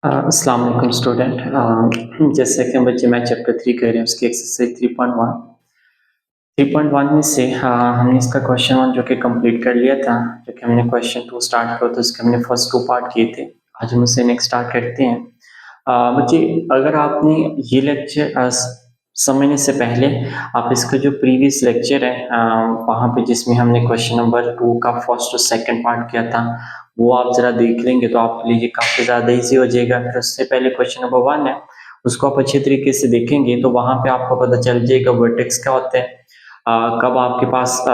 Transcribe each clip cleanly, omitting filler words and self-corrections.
अस्सलाम वालेकुम स्टूडेंट। जैसे कि बच्चे मैं चैप्टर 3 कर रहे हैं उसकी एक्सरसाइज 3.1 में से हमने इसका क्वेश्चन 1 जो कि कंप्लीट कर लिया था। जो कि हमने क्वेश्चन 2 स्टार्ट किया तो इसके हमने फर्स्ट 2 पार्ट किए थे। आज हम उससे नेक्स्ट स्टार्ट करते हैं। बच्चे अगर आपने ये लेक्चर समझने से पहले आप इसका जो प्रीवियस लेक्चर है वहाँ पे जिसमें हमने क्वेश्चन नंबर 2 का फर्स्ट और सेकंड पार्ट किया था वो आप जरा देख लेंगे तो आपके लिए ये काफ़ी ज़्यादा ईजी हो जाएगा। फिर उससे पहले क्वेश्चन नंबर 1 है उसको आप अच्छे तरीके से देखेंगे तो वहाँ पे आपको पता चल जाएगा वर्टेक्स क्या होते हैं। कब आपके पास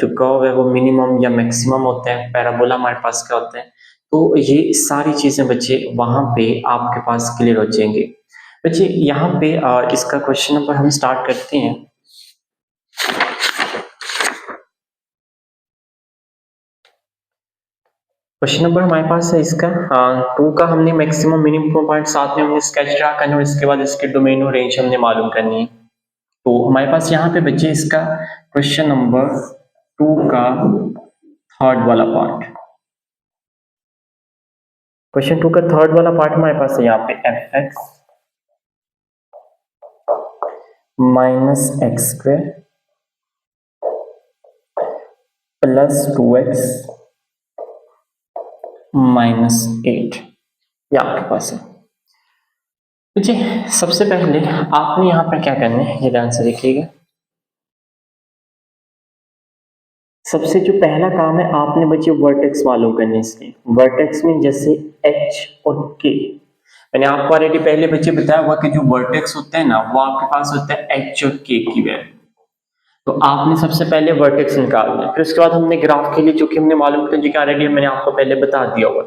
जो कर्व है वो मिनिमम या मैक्सिमम होते हैं, पैराबोला हमारे पास क्या होते हैं। तो ये सारी चीज़ें बच्चे वहाँ पे आपके पास क्लियर हो जाएंगे। बच्चे यहाँ पे इसका क्वेश्चन नंबर हम स्टार्ट करते हैं। क्वेश्चन नंबर हमारे पास है इसका 2 का हमने मैक्सिमम मिनिमम पॉइंट साथ में हमने स्केच ड्रा करना और इसके बाद इसके डोमेन और रेंज हमने मालूम करनी है। तो हमारे पास यहाँ पे बच्चे इसका क्वेश्चन नंबर 2 का थर्ड वाला पार्ट, क्वेश्चन 2 का थर्ड वाला पार्ट हमारे पास है यहाँ पे F x minus X square plus 2x minus 8 ये आपके पास है। जी सबसे पहले आपने यहाँ पर क्या करना है ये ध्यान से देखिएगा। सबसे जो पहला काम है आपने बच्चे वर्टेक्स मालूम करने इसके। वर्टेक्स में जैसे h और k मैंने आपको ऑलरेडी पहले बच्चे बताया हुआ कि जो वर्टेक्स होते हैं ना वो आपके पास होता है h और k की वैल्यू। तो आपने सबसे पहले वर्टेक्स निकालना है, फिर उसके बाद हमने ग्राफ के लिए जो कि हमने मालूम किया जो कि ऑलरेडी मैंने आपको पहले बता दिया हुआ।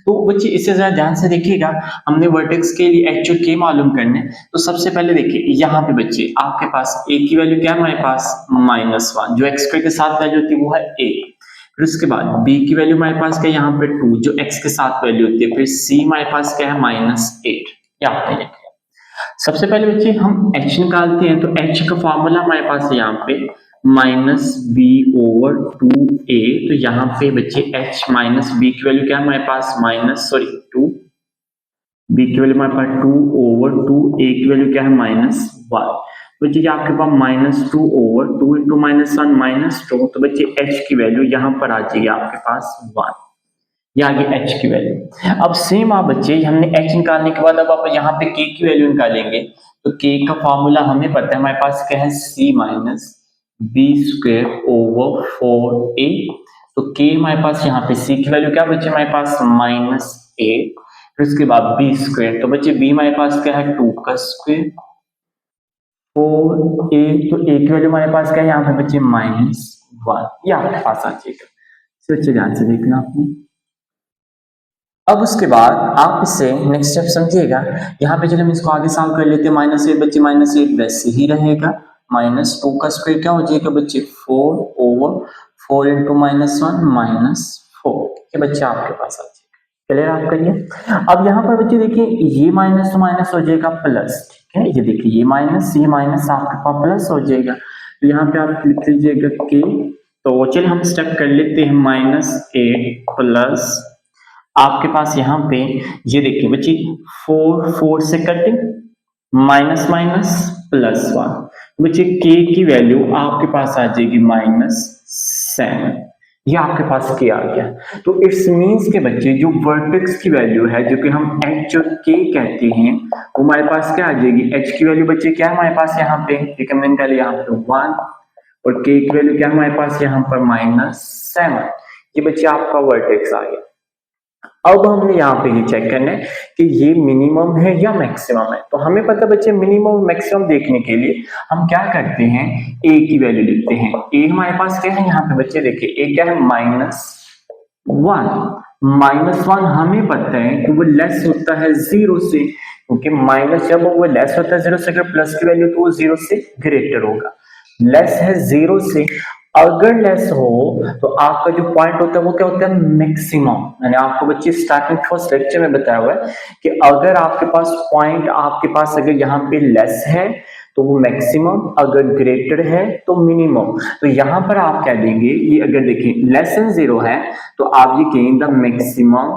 तो बच्चे इससे जरा ध्यान से देखिएगा, हमने वर्टेक्स के लिए एच और के मालूम करने। तो सबसे पहले देखिए यहाँ पे बच्चे आपके पास ए की वैल्यू क्या है हमारे पास -1, जो एक्स के साथ वैल्यू होती है वो है ए। फिर उसके बाद बी की वैल्यू हमारे पास क्या है यहाँ पे 2 जो एक्स के साथ वैल्यू होती है। फिर सी हमारे पास क्या है -8 यहाँ पे। सबसे पहले बच्चे हम h निकालते हैं तो h का फॉर्मूला हमारे पास है यहाँ पे -b/2a। तो यहाँ पे बच्चे h माइनस b की वैल्यू क्या है हमारे पास 2, b की वैल्यू हमारे पास 2/2, a की वैल्यू क्या है -1। बच्चे ये आपके पास -2/2 इंटू -1 -2। तो बच्चे h की वैल्यू यहाँ पर आ जाएगी आपके पास 1। ये आगे h की वैल्यू। अब सेम आप बच्चे हमने h निकालने के बाद अब आप यहाँ पे k की वैल्यू निकालेंगे। तो k का फॉर्मूला हमें पता है हमारे पास क्या है c minus B square over 4a। तो k हमारे पास यहाँ पे c की वैल्यू क्या बच्चे हमारे पास -8। फिर उसके बाद बी स्क्वायर तो बच्चे b हमारे पास क्या है 2 का स्क्वायर 4a। तो a की वैल्यू हमारे पास क्या है यहाँ पे बच्चे -1। ये आपके पास आ जाएगा। बच्चे ध्यान से देखना आपने। अब उसके बाद आप इससे नेक्स्ट स्टेप समझिएगा। यहाँ पे चलिए हम इसको आगे सॉल्व कर लेते हैं। -8 बच्चे -8 वैसे ही रहेगा। -2 का स्क्वायर क्या हो जाएगा बच्चे 4/4 इंटू -1 -4। ये बच्चे आपके पास आ जाएगा। क्लियर आप करिए। अब यहाँ पर बच्चे देखिए ये माइनस तो माइनस हो जाएगा प्लस। ठीक है ये देखिए ये माइनस आपके पास प्लस हो जाएगा। तो यहाँ पे आप लिख लीजिएगा के। तो चलिए हम स्टेप कर लेते हैं -8 प्लस आपके पास यहाँ पे ये देखिए बच्ची 4 से कटिंग माइनस +1। बच्चे k की वैल्यू आपके पास आ जाएगी -7। ये आपके पास k आ गया। तो इट्स मींस के बच्चे जो वर्टेक्स की वैल्यू है जो कि हम h और k कहते हैं वो हमारे पास क्या आ जाएगी। h की वैल्यू बच्चे क्या है हमारे पास यहाँ पे ठीक है मैंने निकाली यहाँ पे 1 और k की वैल्यू क्या है हमारे पास यहाँ पर -7। ये बच्चे आपका वर्टेक्स आ गया। अब हमने यहाँ पे ये चेक करना है कि ये मिनिमम है या मैक्सिमम है। तो हमें पता बच्चे मिनिमम मैक्सिमम देखने के लिए हम क्या करते हैं a की वैल्यू लिखते हैं। a हमारे पास क्या है यहाँ पे बच्चे देखिए a क्या है -1 हमें पता है कि वो लेस होता है 0 से, क्योंकि माइनस जब वो लेस होता है 0 से अगर प्लस की वैल्यू तो वो 0 से ग्रेटर होगा। लेस है 0 से, अगर लेस हो तो आपका जो पॉइंट होता है वो क्या होता है मैक्सिमम। मैंने आपको बच्चे स्टार्टिंग फर्स्ट लेक्चर में बताया हुआ है कि अगर आपके पास पॉइंट आपके पास अगर यहाँ पे लेस है तो वो मैक्सिमम, अगर ग्रेटर है तो मिनिमम। तो यहाँ पर आप क्या देंगे ये अगर देखिए लेस देन 0 है तो आप ये कहेंगे the maximum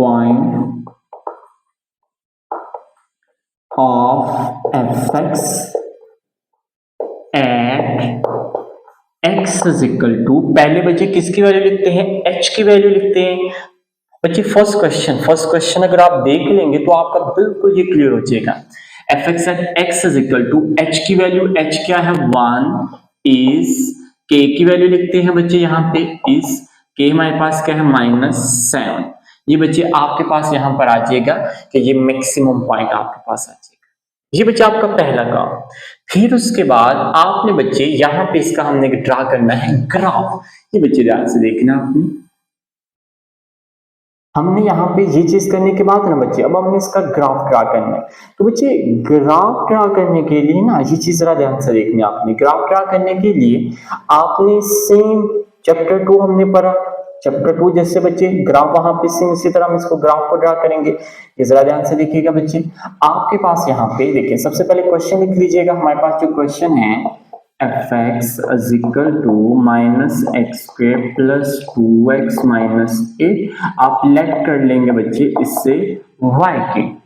point of fx at x is equal to, पहले बच्चे किसकी वैल्यू लिखते हैं, h की वैल्यू लिखते हैं बच्चे। फर्स्ट क्वेश्चन अगर आप देख लेंगे तो आपका बिल्कुल ये क्लियर हो जाएगा। F X at X is equal to H की वैल्यू, एच क्या है 1 इज, के की वैल्यू लिखते हैं बच्चे यहाँ पे इज, के हमारे पास क्या है -7। ये बच्चे आपके पास यहाँ पर आ जाएगा कि ये मैक्सिमम पॉइंट आपके पास आ जाएगा। ये बच्चे आपका पहला काम। फिर उसके बाद आपने बच्चे यहाँ पे इसका हमने ड्रा करना है ग्राफ। ये बच्चे ध्यान से देखना आपने, हमने यहाँ पे ये चीज करने के बाद ना बच्चे अब हमने इसका ग्राफ ड्रा करना है। तो बच्चे ग्राफ ड्रा करने के लिए ना ये चीज जरा ध्यान से देखनी है आपने। ग्राफ ड्रा करने के लिए आपने सेम चैप्टर 2 हमने पढ़ा, चैप्टर 2 जैसे बच्चे ग्राफ वहां पे सेम इसी तरह हम इसको ग्राफ को ड्रा करेंगे। ये जरा ध्यान से देखिएगा बच्चे, आपके पास यहाँ पे देखिए सबसे पहले क्वेश्चन लिख लीजिएगा। हमारे पास जो क्वेश्चन है F X is equal to minus X square plus 2x minus 8। आप लेट कर लेंगे बच्चे इससे y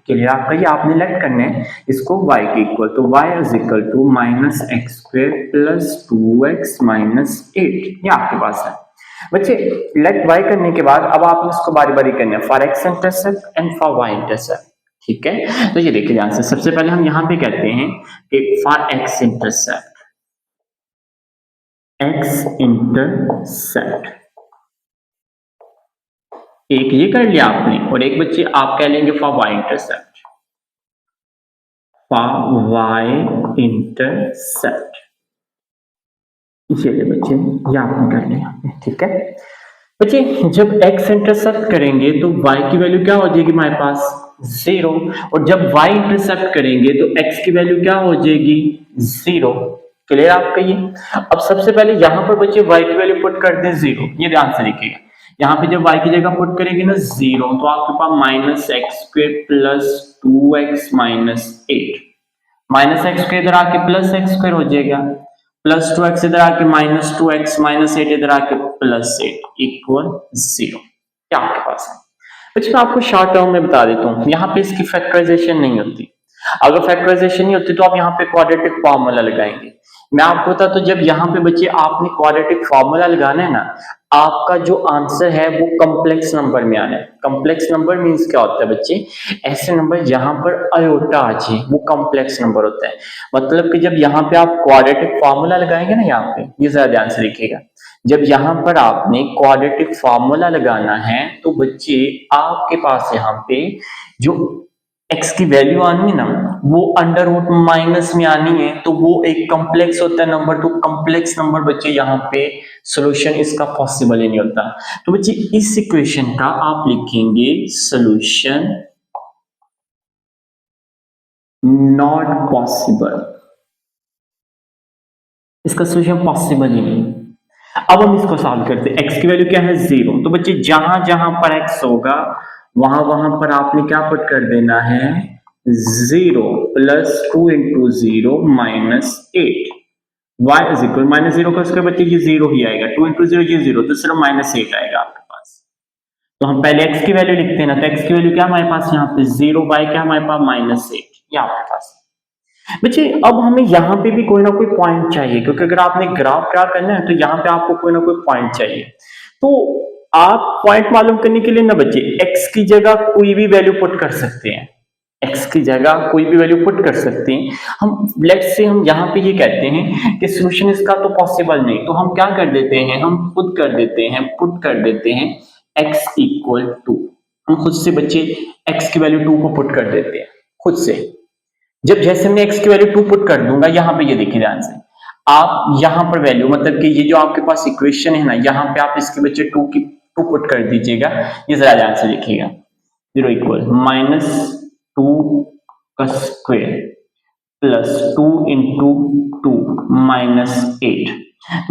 के लिए, आपका ये आपने लेट करना है इसको y के इक्वल, तो y is equal to minus X square plus 2x minus 8। ये आपके पास है बच्चे। लेट y करने के बाद अब आपने इसको बारी बारी करना है for x intercept and for y intercept, ठीक है। तो ये देखिए ध्यान से, सबसे पहले हम यहाँ पे कहते हैं कि for x intercept, x intercept एक ये कर लिया आपने, और एक बच्चे आप कह लेंगे for y intercept, for y intercept. चलिए बच्चे ये आपने कर लिया, ठीक है बच्चे। जब x इंटरसेप्ट करेंगे तो y की वैल्यू क्या हो जाएगी हमारे पास 0, और जब y इंटरसेप्ट करेंगे तो x की वैल्यू क्या हो जाएगी 0। क्लियर आपका ये। अब सबसे पहले यहाँ पर बच्चे y की वैल्यू पुट कर दें 0। ये ध्यान से देखिएगा, यहाँ पे जब y की जगह पुट करेंगे ना 0, तो आपके पास minus X square plus 2x minus 8, minus X square इधर आके प्लस एक्स स्क्वायर हो जाएगा, प्लस 2x इधर आके माइनस 2x माइनस 8 इधर आके प्लस 8 इक्वल 0। क्या आपके पास है बच्चे। मैं आपको शॉर्ट टर्म में बता देता हूँ, यहाँ पे इसकी फैक्टराइजेशन नहीं होती। अगर फैक्टराइजेशन नहीं होती तो आप यहाँ पे क्वाड्रेटिक फॉर्मूला लगाएंगे। मैं आपको बता, तो जब यहाँ पे बच्चे आपने क्वाड्रेटिक फॉर्मूला लगाना है ना, आपका जो आंसर है वो कॉम्प्लेक्स नंबर में आना है। कॉम्प्लेक्स नंबर मींस क्या होता है बच्चे, ऐसे नंबर जहां पर आयोटा आ जाए वो कॉम्प्लेक्स नंबर होता है। मतलब कि जब यहाँ पे आप क्वाड्रेटिक फॉर्मूला लगाएंगे ना, यहाँ पे ये जरा ध्यान से देखिएगा, जब यहाँ पर आपने क्वाड्रेटिक फॉर्मूला लगाना है तो बच्चे आपके पास यहाँ पे जो x की वैल्यू आनी है ना वो अंडर रूट माइनस में आनी है, तो वो एक कॉम्प्लेक्स होता है नंबर। तो कॉम्प्लेक्स नंबर बच्चे यहाँ पे सॉल्यूशन इसका पॉसिबल ही नहीं होता। तो बच्चे इस इक्वेशन का आप लिखेंगे सॉल्यूशन नॉट पॉसिबल, इसका सॉल्यूशन पॉसिबल ही नहीं। अब हम इसको सॉल्व करते हैं। x की वैल्यू क्या है 0, तो बच्चे जहां जहां पर x होगा वहां वहां पर आपने क्या पुट कर देना है 0 plus 2 into 0 minus 8। y is equal minus 0 का स्क्वायर बच्चे ये 0 ही आएगा, 2 इंटू 0 ये 0, तो सिर्फ माइनस 8 आएगा आपके पास। तो हम पहले x की वैल्यू लिखते हैं ना, तो x की वैल्यू क्या हमारे पास यहाँ पे 0, y क्या हमारे पास माइनस 8, ये आपके पास। बच्चे अब हमें यहाँ पे भी कोई ना कोई पॉइंट चाहिए, क्योंकि अगर आपने ग्राफ ड्रा करना है तो यहाँ पे आपको कोई ना कोई पॉइंट चाहिए। तो आप पॉइंट मालूम करने के लिए ना बच्चे x की जगह कोई भी वैल्यू पुट कर सकते हैं, x की जगह कोई भी वैल्यू पुट कर सकते हैं। हम लेट्स से हम यहाँ पे ये कहते हैं कि सॉल्यूशन इसका तो पॉसिबल नहीं, तो हम क्या कर देते हैं, हम पुट कर देते हैं x इक्वल टू, हम खुद से बच्चे x की वैल्यू 2 को पुट कर देते हैं खुद से। जब जैसे मैं x की वैल्यू 2 पुट कर दूंगा, यहाँ पे ये देखिए ध्यान से, आप यहाँ पर वैल्यू मतलब कि ये जो आपके पास इक्वेशन है ना, यहाँ पे आप इसके बच्चे 2 पुट कर दीजिएगा। ये जरा ध्यान से देखिएगा, 0 इक्वल माइनस 2 का स्क्वायर प्लस 2 इंटू 2 माइनस 8।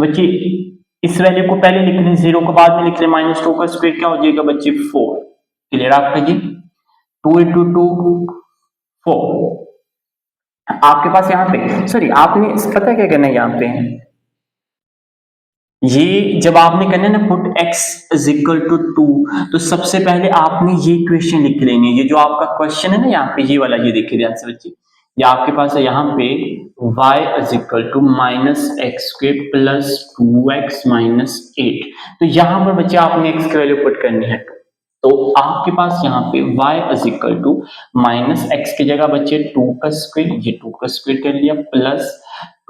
बच्चे इस वैल्यू को पहले लिख लें, 0 को बाद में लिख लें, माइनस 2 का स्क्वायर क्या हो जाएगा बच्चे 4। क्लियर आपका जी, 2 इंटू 2 4। आपके पास यहाँ पे सॉरी आपने पता क्या करना है, यहाँ पे ये जब आपने करना है ना put x is equal to 2, तो सबसे पहले आपने ये इक्वेशन लिख लेनी है। ये जो आपका क्वेश्चन है ना यहाँ पे ये वाला, ये देखिए ध्यान से बच्चे, ये आपके पास है यहाँ पे y is equal to minus X square plus 2x minus 8। तो यहाँ पर बच्चे आपने x की वैल्यू पुट करनी है 2। तो आपके पास यहाँ पे y is equal to minus X की जगह बच्चे 2 का स्क्वायर, ये 2 का स्क्वायर कर लिया, plus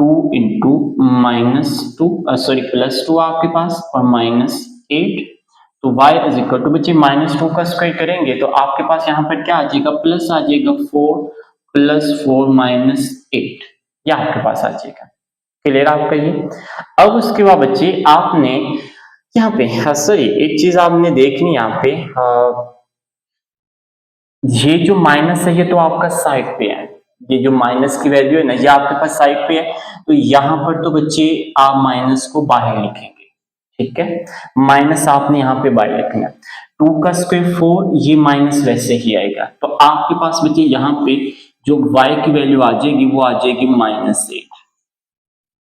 2 into minus two, sorry plus 2 आपके पास और माइनस 8। तो y इज इक्वल टू बच्चे माइनस 2 का स्क्वायर करेंगे तो आपके पास यहाँ पर क्या आ जाएगा, प्लस आ जाएगा 4 प्लस 4 माइनस 8, ये आपके पास आ जाएगा। क्लियर आपका ये। अब उसके बाद बच्चे आपने यहाँ पे, सॉरी एक चीज आपने देखनी यहाँ पे, ये जो माइनस है ये तो आपका साइड पे है, ये जो माइनस की वैल्यू है ना ये आपके पास साइड पे है, तो यहाँ पर तो बच्चे आप माइनस को बाहर लिखेंगे, ठीक है। माइनस आपने यहाँ पे बाहर लिखना है, 2 का स्क्वायर 4, ये माइनस वैसे ही आएगा। तो आपके पास बच्चे यहाँ पे जो y की वैल्यू आ जाएगी वो आ जाएगी -8।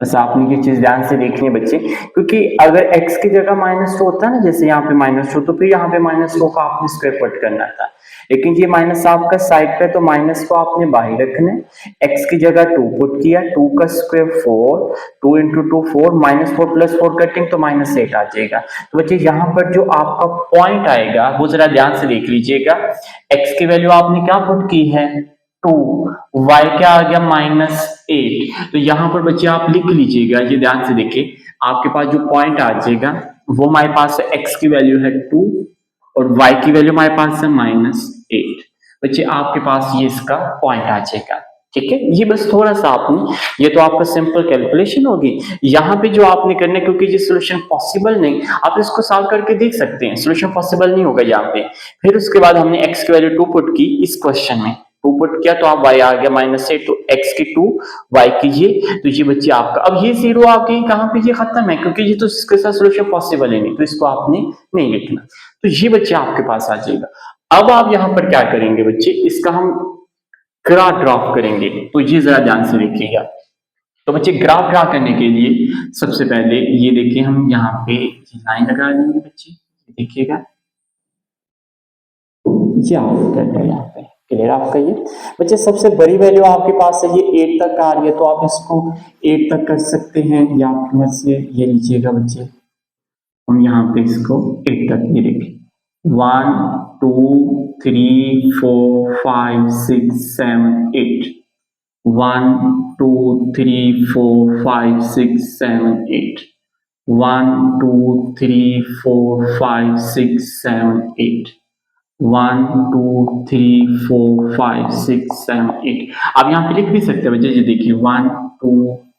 बस आपने ये चीज ध्यान से देखनी है बच्चे, क्योंकि अगर x की जगह -2 होता है ना, जैसे यहाँ पे -2, तो फिर यहाँ पे -2 का आपने स्क्वायर पुट करना था, लेकिन ये माइनस आपका साइड पे, तो माइनस को आपने बाहर रखना है। x की जगह 2 पुट किया, 2 का स्क्वायर 4, 2 इंटू 2 4, -4 प्लस 4 कटिंग तो -8 आ जाएगा। तो बच्चे यहाँ पर जो आपका पॉइंट आएगा वो जरा ध्यान से देख लीजिएगा, x की वैल्यू आपने क्या पुट की है 2, y क्या आ गया -8। तो यहाँ पर बच्चे आप लिख लीजिएगा, ये ध्यान से देखिए, आपके पास जो पॉइंट आ जाएगा वो हमारे पास है x की वैल्यू है 2 और y की वैल्यू हमारे पास है -8। बच्चे आपके पास ये इसका पॉइंट आ जाएगा, ठीक है। ये बस थोड़ा सा आपने, ये तो आपका सिंपल कैलकुलेशन होगी। यहाँ पे जो आपने करना है, क्योंकि ये सोल्यूशन पॉसिबल नहीं, आप इसको सॉल्व करके देख सकते हैं, सोल्यूशन पॉसिबल नहीं होगा यहाँ पे। फिर उसके बाद हमने x की वैल्यू 2 पुट की इस क्वेश्चन में, 2 पुट किया तो आप y आ गया -8, तो x की 2 y की ये, तो ये बच्चे आपका, अब ये 0 आपके कहाँ पे ये खत्म है, क्योंकि ये तो इसके साथ सोल्यूशन पॉसिबल ही नहीं, तो इसको आपने नहीं लिखना। तो ये बच्चे आपके पास आ जाएगा। अब आप यहाँ पर क्या करेंगे बच्चे, इसका हम ग्राफ ड्रॉप करेंगे, तो ये जरा ध्यान से देखिएगा। तो बच्चे ग्राफ ड्रा करने के लिए सबसे पहले ये देखिए, हम यहाँ पे लाइन लगा लेंगे बच्चे, देखिएगा ये आपको करना है यहाँ पे। क्लियर आपका ये बच्चे, सबसे बड़ी वैल्यू आपके पास है ये 8 तक आ रही है, तो आप इसको 8 तक कर सकते हैं, या आपकी मर्जी से ये लीजिएगा बच्चे, हम यहाँ पे इसको 8 तक, ये देखिए 1 2 3 4 5 6 7 8, 1 2 3 4 5 6 7 8, 1 2 3 4 5 6 7 8, 1 2 3 4 5 6 7 8। आप यहाँ पे लिख भी सकते हैं बच्चे, ये देखिए 1 2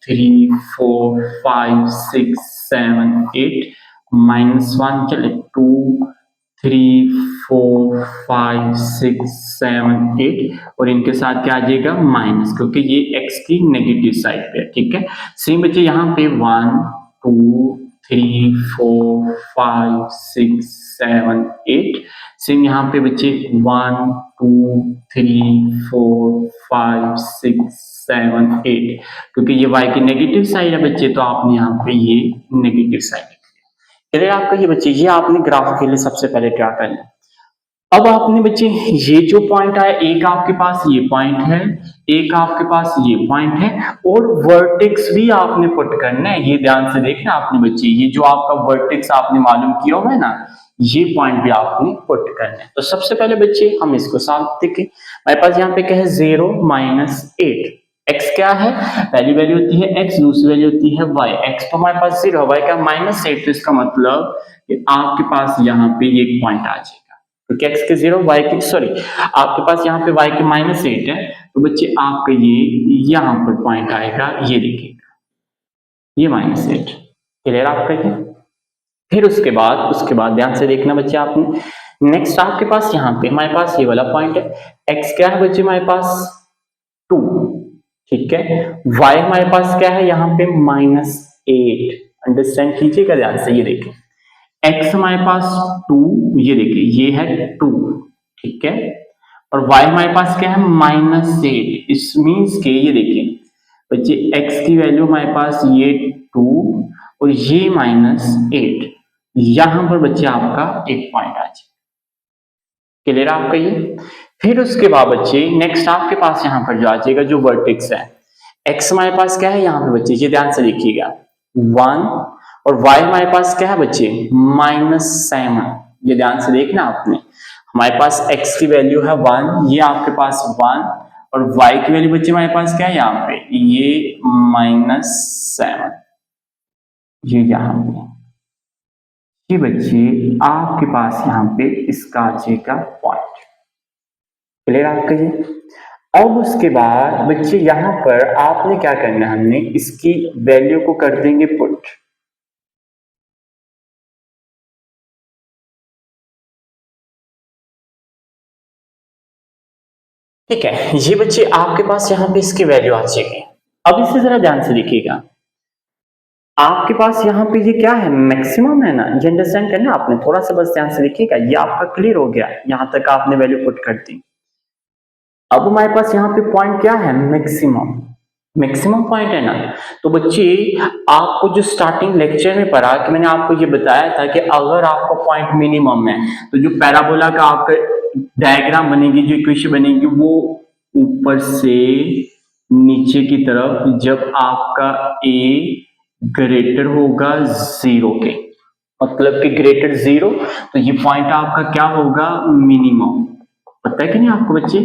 3 4 5 6 7 8, -1 चले 2 3 4 5 6 7 8, और इनके साथ क्या आ जाएगा माइनस, क्योंकि ये x की नेगेटिव साइड पे है, ठीक है। सेम बच्चे यहाँ पे 1 2 3 4 5 6 7 8, सेम यहाँ पे बच्चे 1 2 3 4 5 6 7 8, क्योंकि ये y की नेगेटिव साइड है बच्चे, तो आपने यहाँ पे ये नेगेटिव साइड है आपका। ये बच्चे ये आपने ग्राफ के लिए सबसे पहले क्या करना है। अब आपने बच्चे ये जो पॉइंट आया, एक आपके पास ये पॉइंट है, एक आपके पास ये पॉइंट है, और वर्टेक्स भी आपने पुट करना है। ये ध्यान से देखना आपने बच्चे, ये जो आपका वर्टेक्स आपने मालूम किया हुआ है ना, ये पॉइंट भी आपने पुट करना है। तो सबसे पहले बच्चे हम इसको साफ देखें, हमारे पास यहाँ पे क्या है 0 -8, x क्या है, पहली वैल्यू होती है x, दूसरी वैल्यू होती है y। x तो हमारे पास 0 है, y का -8, तो इसका मतलब कि आपके पास यहाँ पे एक पॉइंट आ जाएगा, क्योंकि x के 0 y के, सॉरी आपके पास यहाँ पे y के -8 है, तो बच्चे आपका ये यहाँ पर पॉइंट आएगा, ये देखिएगा ये -8। क्लियर आपका ये। फिर उसके बाद ध्यान से देखना बच्चे आपने, नेक्स्ट आपके पास यहाँ पे हमारे पास ये वाला पॉइंट है, x क्या है बच्चे हमारे पास 2, ठीक है। y हमारे पास क्या है यहाँ पे -8, अंडरस्टैंड कीजिएगा ध्यान से, ये देखिए x हमारे पास 2, ये देखिए ये है 2, ठीक है, और y हमारे पास क्या है -8। इस मीन्स के ये देखिए बच्चे x की वैल्यू हमारे पास ये 2, और ये -8, यहां पर बच्चे आपका एक पॉइंट आ जाए। क्लियर आपका ये। फिर उसके बाद बच्चे नेक्स्ट आपके पास यहाँ पर जो आ जाएगा जो वर्टेक्स है, x हमारे पास क्या है यहाँ पे बच्चे, ये ध्यान से देखिएगा 1, और y हमारे पास क्या है बच्चे -7, ये ध्यान से देखना आपने। हमारे पास x की वैल्यू है 1, ये आपके पास 1, और y की वैल्यू बच्चे हमारे पास क्या है यहाँ पे, ये -7, ये यहाँ पे, ये बच्चे आपके पास यहाँ पे इसका आ जाएगा पॉइंट। क्लियर आपका ये। अब उसके बाद बच्चे यहाँ पर आपने क्या करना है, हमने इसकी वैल्यू को कर देंगे पुट। ठीक है, ये बच्चे आपके पास यहाँ पे इसकी वैल्यू आ जाएगी। अब इसे जरा ध्यान से देखिएगा, आपके पास यहाँ पे ये क्या है, मैक्सिमम है ना, ये अंडरस्टैंड करना आपने, थोड़ा सा बस ध्यान से देखिएगा। ये आपका क्लियर हो गया, यहाँ तक आपने वैल्यू पुट कर दी। अब हमारे पास यहाँ पे पॉइंट क्या है, मैक्सिमम, मैक्सिमम पॉइंट है ना। तो बच्चे आपको जो स्टार्टिंग लेक्चर में पढ़ा कि मैंने आपको ये बताया था कि अगर आपका पॉइंट मिनिमम है तो जो पैराबोला का आपका डायग्राम बनेगी, जो इक्वेशन बनेगी, वो ऊपर से नीचे की तरफ जब आपका ए ग्रेटर होगा 0 के, मतलब कि ग्रेटर 0, तो ये पॉइंट आपका क्या होगा, मिनिमम। पता है कि नहीं आपको बच्चे।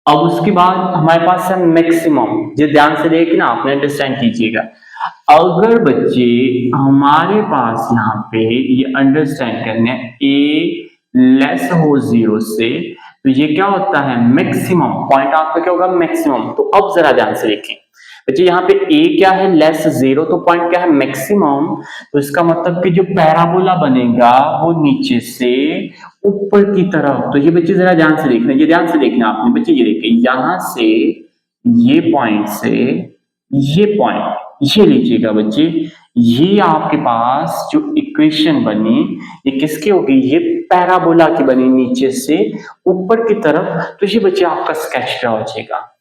अब उसके बाद हमारे पास है मैक्सिमम, जो ध्यान से देखना आपने, अंडरस्टैंड कीजिएगा। अगर बच्चे हमारे पास यहाँ पे ये अंडरस्टैंड करने ए लेस हो 0 से, तो ये क्या होता है, मैक्सिमम पॉइंट आपका क्या होगा, मैक्सिमम। तो अब जरा ध्यान से देखें बच्चे, यहाँ पे a क्या है, लेस 0, तो पॉइंट क्या है, मैक्सिमम। तो इसका मतलब कि जो पैराबोला बनेगा वो नीचे से ऊपर की तरफ। तो ये बच्चे जरा ध्यान से देखना, ये ध्यान से देखना आपने बच्चे, ये देखिए यहां से ये पॉइंट से ये पॉइंट, ये लीजिएगा बच्चे, ये आपके पास जो इक्वेशन बनी ये किसकी होगी, ये पैराबोला की बनी, नीचे से ऊपर की तरफ। तो ये बच्चे आपका स्केच क्या हो जाएगा।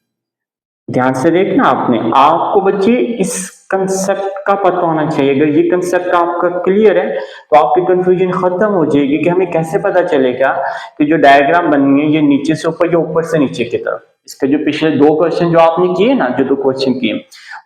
ध्यान से देखना आपने, आपको बच्चे इस कंसेप्ट का पता होना चाहिए। अगर ये कंसेप्ट आपका क्लियर है तो आपकी कंफ्यूजन खत्म हो जाएगी कि हमें कैसे पता चलेगा कि जो डायग्राम बनी है ये नीचे से ऊपर या ऊपर से नीचे की तरफ। इसके जो पिछले 2 क्वेश्चन जो आपने किए ना, जो 2 क्वेश्चन किए,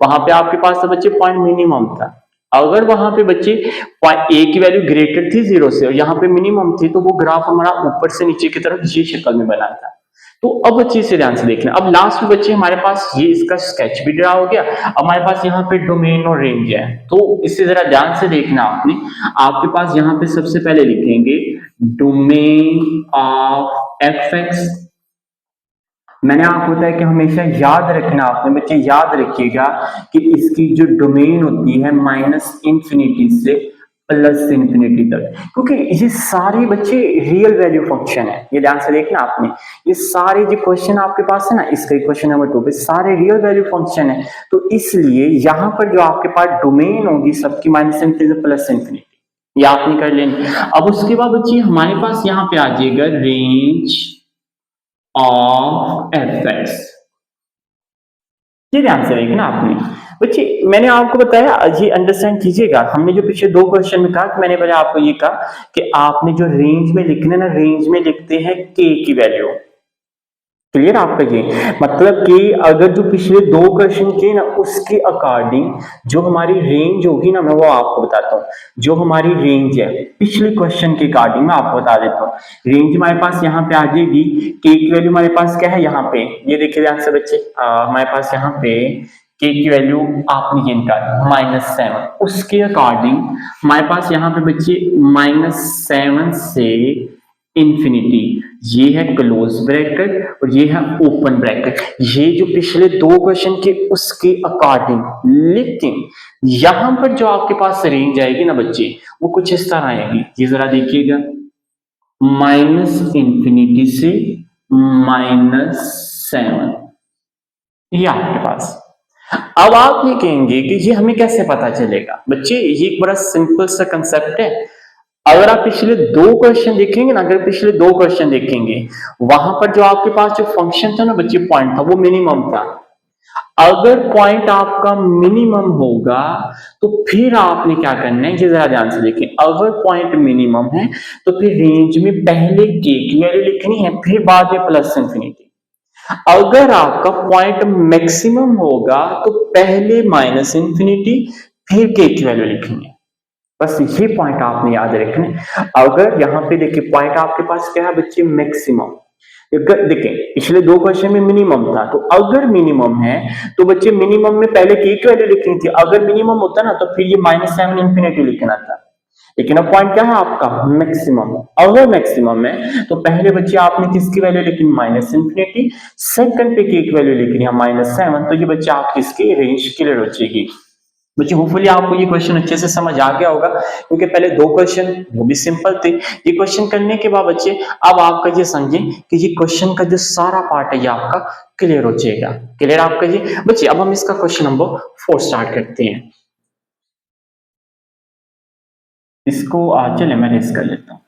वहां पे आपके पास तो बच्चे पॉइंट मिनिमम था। अगर वहां पे बच्चे ए की वैल्यू ग्रेटर थी 0 से और यहाँ पे मिनिमम थी, तो वो ग्राफ हमारा ऊपर से नीचे की तरफ ये शक्ल में बना था। तो अब बच्चे से ध्यान से देखना। अब लास्ट में बच्चे हमारे पास ये इसका स्केच भी ड्रा हो गया। अब हमारे पास यहाँ पे डोमेन और रेंज है, तो इससे जरा ध्यान से देखना आपने। आपके पास यहाँ पे सबसे पहले लिखेंगे डोमेन ऑफ एफ एक्स। मैंने आपको बताया कि हमेशा याद रखना आपने बच्चे, याद रखिएगा कि इसकी जो डोमेन होती है -इंफिनिटी से +इंफिनिटी तक, क्योंकि ये सारे बच्चे रियल वैल्यू फंक्शन है। ये ध्यान से देखना आपने, ये सारे जो क्वेश्चन आपके पास है ना, इसका क्वेश्चन नंबर 2 पे सारे रियल वैल्यू फंक्शन है। तो इसलिए यहाँ पर जो आपके पास डोमेन होगी सबकी -इंफिनिटी से +इंफिनिटी, ये आपने कर लेनी। अब उसके बाद बच्चे हमारे पास यहाँ पे आ जाएगा रेंज ऑफ एफ एक्स। ये ध्यान से देखना आपने बच्चे, मैंने आपको बताया, ये अंडरस्टैंड कीजिएगा। हमने जो पिछले 2 क्वेश्चन में कहा कि मैंने पहले आपको ये कहा कि आपने जो रेंज में लिखना ना, रेंज में लिखते हैं के की वैल्यू। क्लियर आपका ये मतलब कि अगर जो पिछले 2 क्वेश्चन के ना, उसके अकॉर्डिंग जो हमारी रेंज होगी ना, मैं वो आपको बताता हूँ। जो हमारी रेंज है पिछले क्वेश्चन के अकॉर्डिंग मैं आपको बता देता हूँ। रेंज हमारे पास यहाँ पे आ जाएगी, के की वैल्यू हमारे पास क्या है यहाँ पे, ये देखिए ध्यान से बच्चे, हमारे पास यहाँ पे के की वैल्यू आपने ये निकाली -7। उसके अकॉर्डिंग हमारे पास यहाँ पे बच्चे -7 से इंफिनिटी, ये है क्लोज ब्रैकेट और ये है ओपन ब्रैकेट। ये जो पिछले 2 क्वेश्चन के उसके अकॉर्डिंग। लेकिन यहां पर जो आपके पास रेंज आएगी ना बच्चे, वो कुछ इस तरह आएगी, ये जरा देखिएगा, -इंफिनिटी से -7, ये आपके पास। अब आप ये कहेंगे कि ये हमें कैसे पता चलेगा बच्चे, ये एक बड़ा सिंपल सा कंसेप्ट है। अगर आप पिछले 2 क्वेश्चन देखेंगे ना, अगर पिछले 2 क्वेश्चन देखेंगे, वहां पर जो आपके पास जो फंक्शन था ना बच्चे, पॉइंट था, वो मिनिमम था। अगर पॉइंट आपका मिनिमम होगा तो फिर आपने क्या करना है, ये जरा ध्यान से देखें। अगर पॉइंट मिनिमम है तो फिर रेंज में पहले के की वैल्यू लिखनी है, फिर बाद में प्लस इंफिनिटी। अगर आपका पॉइंट मैक्सिमम होगा तो पहले माइनस इंफिनिटी फिर के की वैल्यू लिखेंगे। बस ये पॉइंट आपने याद रखना है। अगर यहाँ पे देखिए पॉइंट आपके पास क्या है बच्चे, मैक्सिमम। देखिए पिछले दो क्वेश्चन में मिनिमम था, तो अगर मिनिमम है तो बच्चे मिनिमम में पहले के की वैल्यू लिखनी थी। अगर मिनिमम होता ना तो फिर ये -7 इंफिनिटी लिखना था। लेकिन अब पॉइंट क्या है आपका, मैक्सिमम। अगर मैक्सिमम है तो पहले बच्चे आपने किसकी वैल्यू लिखनी, माइनस इंफिनिटी। सेकंड पे के की वैल्यू लिखनी है -7। तो ये बच्चे आपकी इसकी रेंज क्लियर हो जाएगी। बच्चे होपफुली आपको ये क्वेश्चन अच्छे से समझ आ गया होगा, क्योंकि पहले दो क्वेश्चन वो भी सिंपल थे। ये क्वेश्चन करने के बाद बच्चे अब आपका ये समझे कि ये क्वेश्चन का जो सारा पार्ट है ये आपका क्लियर हो जाएगा। क्लियर आपका ये बच्चे। अब हम इसका क्वेश्चन नंबर 4 स्टार्ट करते हैं। इसको चले मैं रेस कर लेता हूँ।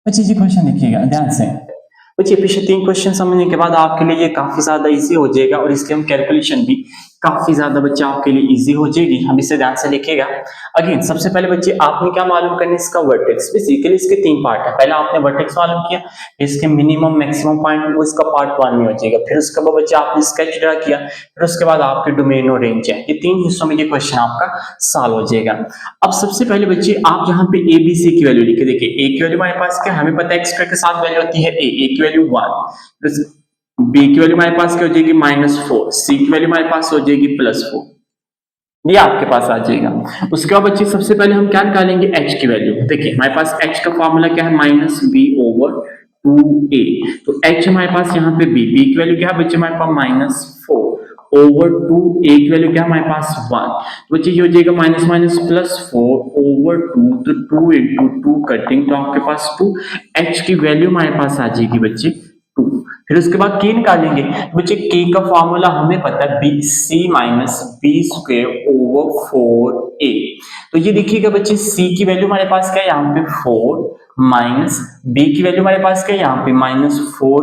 बच्चे जी क्वेश्चन देखिएगा ध्यान से। बच्चे पिछले 3 क्वेश्चन समझने के बाद आपके लिए ये काफी ज्यादा इजी हो जाएगा और इसके हम कैलकुलेशन भी काफी ज्यादा बच्चे आपके लिए इजी हो जाएगी। हम इसे ध्यान से लिखिएगा। अगेन सबसे पहले बच्चे आपने क्या मालूम करना है, इसका वर्टेक्स। बेसिकली इसके 3 पार्ट है। पहले आपने वर्टेक्स मालूम किया, इसके मिनिमम मैक्सिमम पॉइंट वो इसका पार्ट 1 में हो जाएगा। फिर उसके बाद बच्चे आपने स्केच ड्रा किया, फिर उसके बाद आपके डोमेन और रेंज है। ये 3 हिस्सों में ये क्वेश्चन आपका सॉल्व हो जाएगा। अब सबसे पहले बच्चे आप यहाँ पे ए बी सी की वैल्यू लिखे। देखिए ए की वैल्यू हमारे पास क्या, हमें पता है एक्स के साथ वैल्यू होती है ए की वैल्यू 1, बी की वैल्यू हमारे पास क्या हो जाएगी -4, सी की वैल्यू हमारे पास हो जाएगी +4। ये आपके पास आ जाएगा। उसके बाद बच्चे सबसे पहले हम क्या निकालेंगे, h की वैल्यू। देखिए हमारे पास h का फॉर्मूला क्या है, -b/2a। तो h हमारे पास यहाँ पे b की वैल्यू क्या है बच्चे हमारे पास -4/2, a की वैल्यू क्या है हमारे पास 1। तो बच्चे ये हो जाएगा -/4/2, तो 2 × 2 कटिंग, तो आपके पास 2। h की वैल्यू हमारे पास आ जाएगी बच्चे 2। फिर उसके बाद k निकालेंगे। बच्चे k का फॉर्मूला हमें पता है c-b²/4a। तो ये देखिएगा बच्चे c की वैल्यू हमारे पास क्या है यहाँ पे 4 माइनस b की वैल्यू हमारे पास क्या है यहाँ पे -4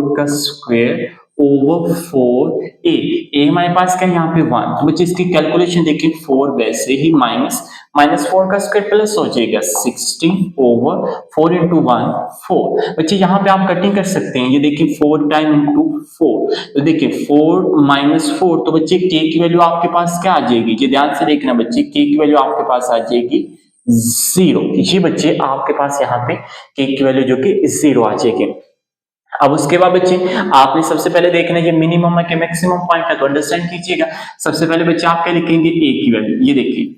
हमारे पास क्या है यहाँ पे 1। तो बच्चे इसकी कैलकुलेशन देखिए 4 वैसे ही -4 का स्क्वायर प्लस हो जाएगा 16/4 × 1 4। बच्चे यहाँ पे आप कटिंग कर सकते हैं। ये देखिए 4 टाइम इंटू 4, तो देखिए 4 -4, तो बच्चे k की वैल्यू आपके पास क्या आ जाएगी, ये ध्यान से देखना बच्चे, k की वैल्यू आपके पास आ जाएगी 0। ये बच्चे आपके पास यहाँ पे k की वैल्यू जो कि 0 आ जाएगी। अब उसके बाद बच्चे आपने सबसे पहले देखना है ये मिनिमम है कि मैक्सिमम पॉइंट है, तो अंडरस्टैंड कीजिएगा। सबसे पहले बच्चे आप क्या लिखेंगे, ए की वैल्यू। ये देखिए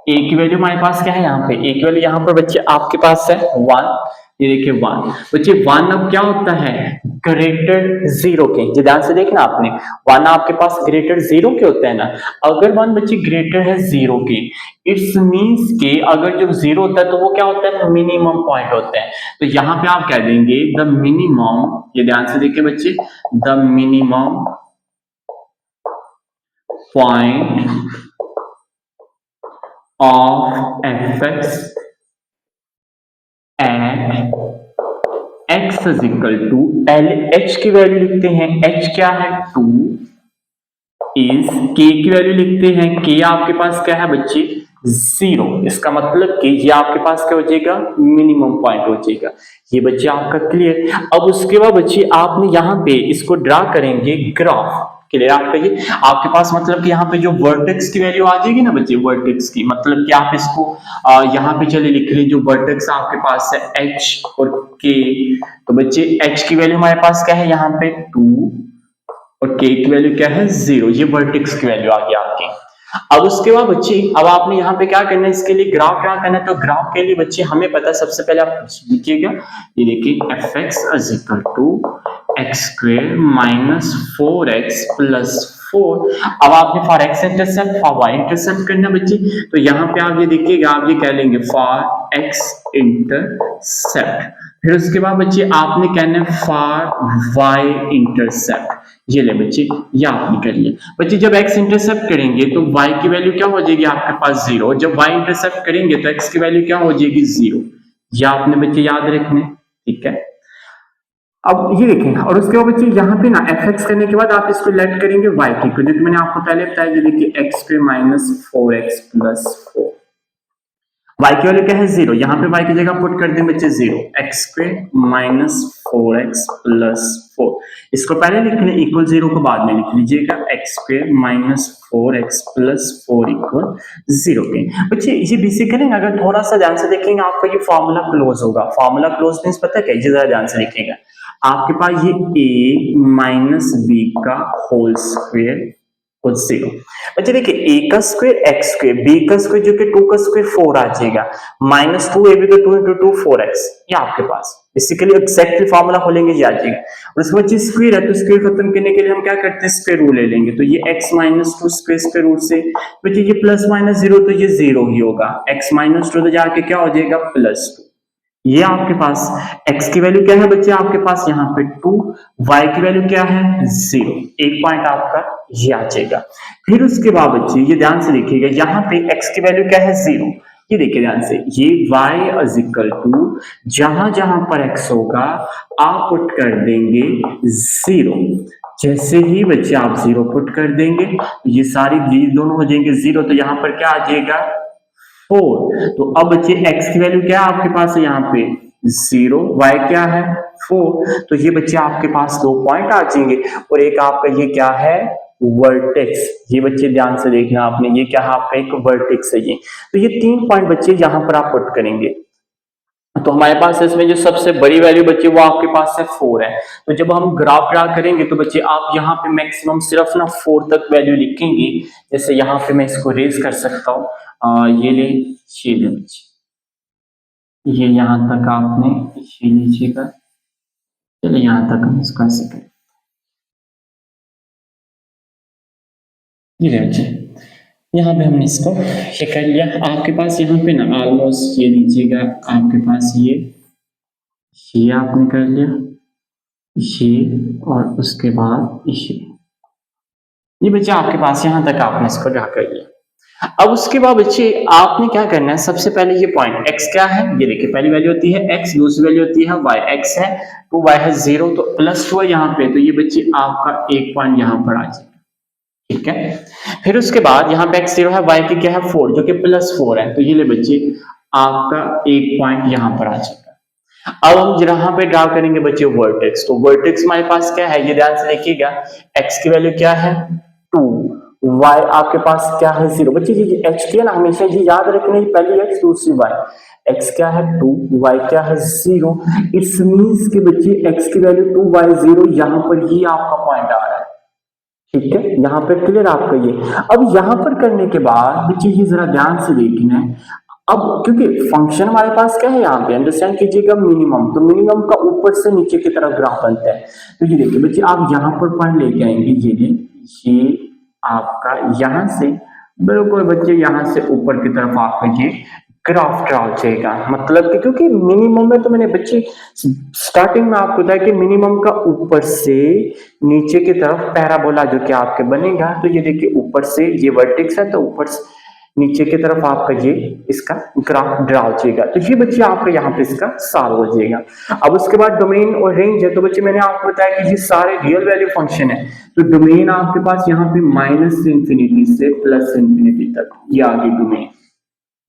ए की वैल्यू हमारे पास क्या है यहाँ पे, ए की वैल्यू यहाँ पर बच्चे आपके पास है 1। ये देखिए 1। बच्चे 1 अब क्या होता है, ग्रेटर 0 के। ये ध्यान से देखना आपने, 1 आपके पास ग्रेटर 0 के होता है ना। अगर 1 बच्चे ग्रेटर है 0 के, इट्स मींस के अगर जब 0 होता है तो वो क्या होता है, मिनिमम पॉइंट होता है। तो यहाँ पे आप कह देंगे द मिनिमम, ये ध्यान से देखिए बच्चे, the minimum point of fx at x is equal to h की वैल्यू लिखते हैं, h क्या है 2 इज, k की वैल्यू लिखते हैं, k आपके पास क्या है बच्चे 0। इसका मतलब कि ये आपके पास क्या हो जाएगा, मिनिमम पॉइंट हो जाएगा। ये बच्चे आपका क्लियर। अब उसके बाद बच्चे आपने यहाँ पे इसको ड्रा करेंगे ग्राफ। क्लियर आपका ये आपके पास मतलब कि यहाँ पे जो वर्टेक्स की वैल्यू आ जाएगी ना बच्चे, वर्टेक्स की मतलब कि आप इसको यहाँ पे चलिए लिख लीजिए, जो वर्टेक्स आपके पास है एच और के, तो बच्चे एच की वैल्यू हमारे पास क्या है यहाँ पे 2 और के की वैल्यू क्या है 0, ये वर्टेक्स की वैल्यू आ गई आपकी। अब उसके बाद बच्चे अब आपने यहाँ पे क्या करना है, इसके लिए ग्राफ क्या करना है, तो ग्राफ के लिए बच्चे हमें पता है सबसे पहले आप लिखिएगा, ये देखिए F X is equal to X square minus 4x plus 4। अब आपने for X intercept for Y intercept करना बच्चे, तो यहाँ पे आप ये देखिएगा, आप ये कह लेंगे फॉर एक्स इंटरसेप्ट, फिर उसके बाद बच्चे आपने कहना है फॉर वाई इंटरसेप्ट, ये ले बच्चे ये आपने कर लिया। बच्चे जब x इंटरसेप्ट करेंगे तो y की वैल्यू क्या हो जाएगी आपके पास 0, जब y इंटरसेप्ट करेंगे तो x की वैल्यू क्या हो जाएगी 0, ये आपने बच्चे याद रखने, ठीक है। अब ये देखें, और उसके बाद बच्चे यहाँ पे ना fx करने के बाद आप इसको लेट करेंगे y की, क्योंकि मैंने आपको पहले बताया, ये देखिए x square minus 4x plus 4, y की वैल्यू क्या है 0, यहाँ पे y की जगह पुट कर दें बच्चे 0, x square minus 4x plus 4, इसको पहले लिख लें इक्वल 0 को बाद में लिख लीजिएगा, x square minus 4x plus 4 equal 0 के। बच्चे ये बेसिकली अगर थोड़ा सा ध्यान से देखेंगे आपका ये फॉर्मूला क्लोज होगा, फॉर्मूला क्लोज मींस पता है क्या, ये जरा ध्यान से देखेगा, आपके पास ये a माइनस b का होल स्क्वायर और 0। बच्चे देखिए a का स्क्वायर x स्क्वायर, b का स्क्वायर जो कि 2 का स्क्वायर 4 आ जाएगा, माइनस 2ab का 2 into 2 4x, ये आपके पास बेसिकली एक्जैक्टली फार्मूला खोलेंगे ये आ जाएगा। और उसके बाद जो स्क्वायर है तो स्क्वायर खत्म करने के लिए हम क्या करते हैं, स्क्वायर रूट ले लेंगे, तो ये x minus 2 square square root से बच्चे ये प्लस माइनस 0 तो ये 0 ही होगा, x माइनस 2 तो जाके क्या हो जाएगा प्लस 2, ये आपके पास x की वैल्यू क्या है बच्चे आपके पास यहाँ पे 2, y की वैल्यू क्या है 0, एक पॉइंट आपका ये आ जाएगा। फिर उसके बाद बच्चे ये ध्यान से देखिएगा, यहाँ पे x की वैल्यू क्या है 0, ये देखिए ध्यान से, ये y इज इक्वल टू जहां जहां पर x होगा आप पुट कर देंगे 0, जैसे ही बच्चे आप 0 पुट कर देंगे ये सारी दोनों हो जाएंगे 0, तो यहाँ पर क्या आ जाएगा 4, तो अब बच्चे x की वैल्यू क्या है आपके पास है यहाँ पे 0, y क्या है 4, तो ये बच्चे आपके पास 2 पॉइंट आ जाएंगे, और एक आपका ये क्या है वर्टेक्स, ये बच्चे ध्यान से देखना आपने, ये क्या है आपका एक वर्टेक्स है ये, तो ये 3 पॉइंट बच्चे यहाँ पर आप पुट करेंगे, तो हमारे पास इसमें जो सबसे बड़ी वैल्यू बच्चे वो आपके पास है 4 है। तो जब हम ग्राफ ड्रा करेंगे तो बच्चे आप यहाँ पे मैक्सिमम सिर्फ ना 4 तक वैल्यू लिखेंगे, जैसे यहाँ पे मैं इसको रेज कर सकता हूँ, ये ले बच्चे, ये यहाँ तक आपने ये लीजिएगा, चलिए यहाँ तक हम इसको ऐसे करें, ये बच्चे यहाँ पे हमने इसको ये कर लिया, आपके पास यहाँ पे ना ऑलमोस्ट ये लीजिएगा, आपके पास ये आपने कर लिया, ये और उसके बाद ये बच्चे आपके पास यहाँ तक आपने इसको ड्रा कर लिया। अब उसके बाद बच्चे आपने क्या करना है, सबसे पहले ये पॉइंट x क्या है, ये देखिए पहली वैल्यू होती है x, दूसरी वैल्यू होती है y, x है 2 y है 0, तो प्लस 2 है यहाँ पे, तो ये बच्चे आपका एक पॉइंट यहाँ पर आ जाएगा, ठीक है। फिर उसके बाद यहाँ पे x 0 है, y की क्या है 4 जो कि प्लस 4 है, तो ये ले बच्चे आपका एक पॉइंट यहाँ पर आ जाएगा। अब हम यहाँ पे ड्रा करेंगे बच्चे वर्टेक्स, तो वर्टेक्स हमारे पास क्या है, ये ध्यान से देखिएगा, x की वैल्यू क्या है 2, y आपके पास क्या है 0, बच्चे ये x की है ना हमेशा ये याद रखना, पहली x दूसरी y, x क्या है 2, y क्या है 0, इट्स मींस कि बच्चे x की वैल्यू 2 y 0, यहाँ पर ही आपका पॉइंट आ रहा है, ठीक है, यहाँ पर क्लियर आपका ये। अब यहाँ पर करने के बाद बच्चे ये जरा ध्यान से देखना है, अब क्योंकि फंक्शन हमारे पास क्या है यहाँ पे अंडरस्टैंड कीजिएगा मिनिमम, तो मिनिमम का ऊपर से नीचे की तरफ ग्राफ बनता है, तो ये देखिए बच्चे आप यहाँ पर पॉइंट लेके आएंगे, ये आपका यहाँ से बिल्कुल बच्चे यहाँ से ऊपर की तरफ आपका ये ग्राफ ड्रा हो जाएगा, मतलब कि क्योंकि मिनिमम में तो मैंने बच्चे स्टार्टिंग में आपको बताया कि मिनिमम का ऊपर से नीचे की तरफ पैराबोला जो कि आपके बनेगा, तो ये देखिए ऊपर से ये वर्टेक्स है, तो ऊपर से नीचे की तरफ आपका ये इसका ग्राफ ड्रा हो जाएगा, तो ये बच्चे आपका यहाँ पे इसका सॉल्व हो जाएगा। अब उसके बाद डोमेन और रेंज है, तो बच्चे मैंने आपको बताया कि ये सारे रियल वैल्यू फंक्शन है, तो डोमेन आपके पास यहाँ पे माइनस इंफिनिटी से प्लस इंफिनिटी तक ये आगे डोमेन,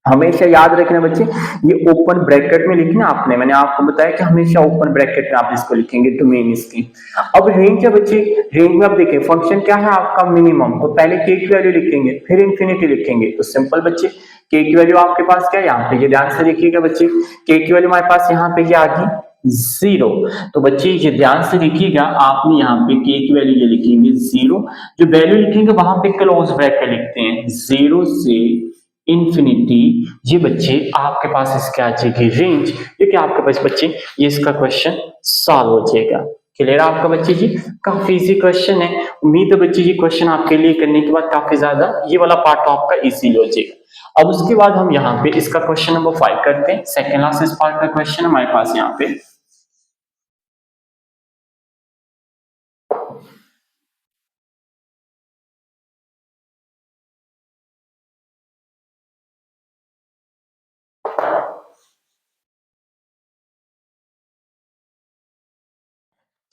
हमेशा याद रखना बच्चे, ये ओपन ब्रैकेट में लिखना आपने, मैंने आपको बताया कि हमेशा ओपन ब्रैकेट में आप इसको लिखेंगे डोमेन इसकी। अब रेंज है बच्चे, रेंज में आप देखिए फंक्शन क्या है आपका मिनिमम, तो पहले के की वैल्यू लिखेंगे फिर इंफिनिटी लिखेंगे, तो सिंपल बच्चे के की वैल्यू आपके पास क्या है यहाँ पे, ये ध्यान से देखिएगा बच्चे, के की वैल्यू हमारे पास यहाँ पे ये आ गई 0। तो बच्चे ये ध्यान से देखिएगा, आपने यहाँ पे के की वैल्यू ये लिखेंगे 0, जो वैल्यू लिखेंगे वहां पे क्लोज ब्रैकेट लिखते हैं 0 से इंफिनिटी। ये बच्चे आपके पास इसके आ जाएगी रेंज, क्योंकि आपके पास बच्चे ये इसका क्वेश्चन सॉल्व हो जाएगा। क्लियर आपका बच्चे जी, काफी इजी क्वेश्चन है। उम्मीद है बच्चे ये क्वेश्चन आपके लिए करने के बाद काफी ज्यादा ये वाला पार्ट तो आपका इजी हो जाएगा। अब उसके बाद हम यहाँ पे इसका क्वेश्चन नंबर 5 करते हैं। सेकेंड लास्ट इस पार्ट का क्वेश्चन हमारे पास यहाँ पे,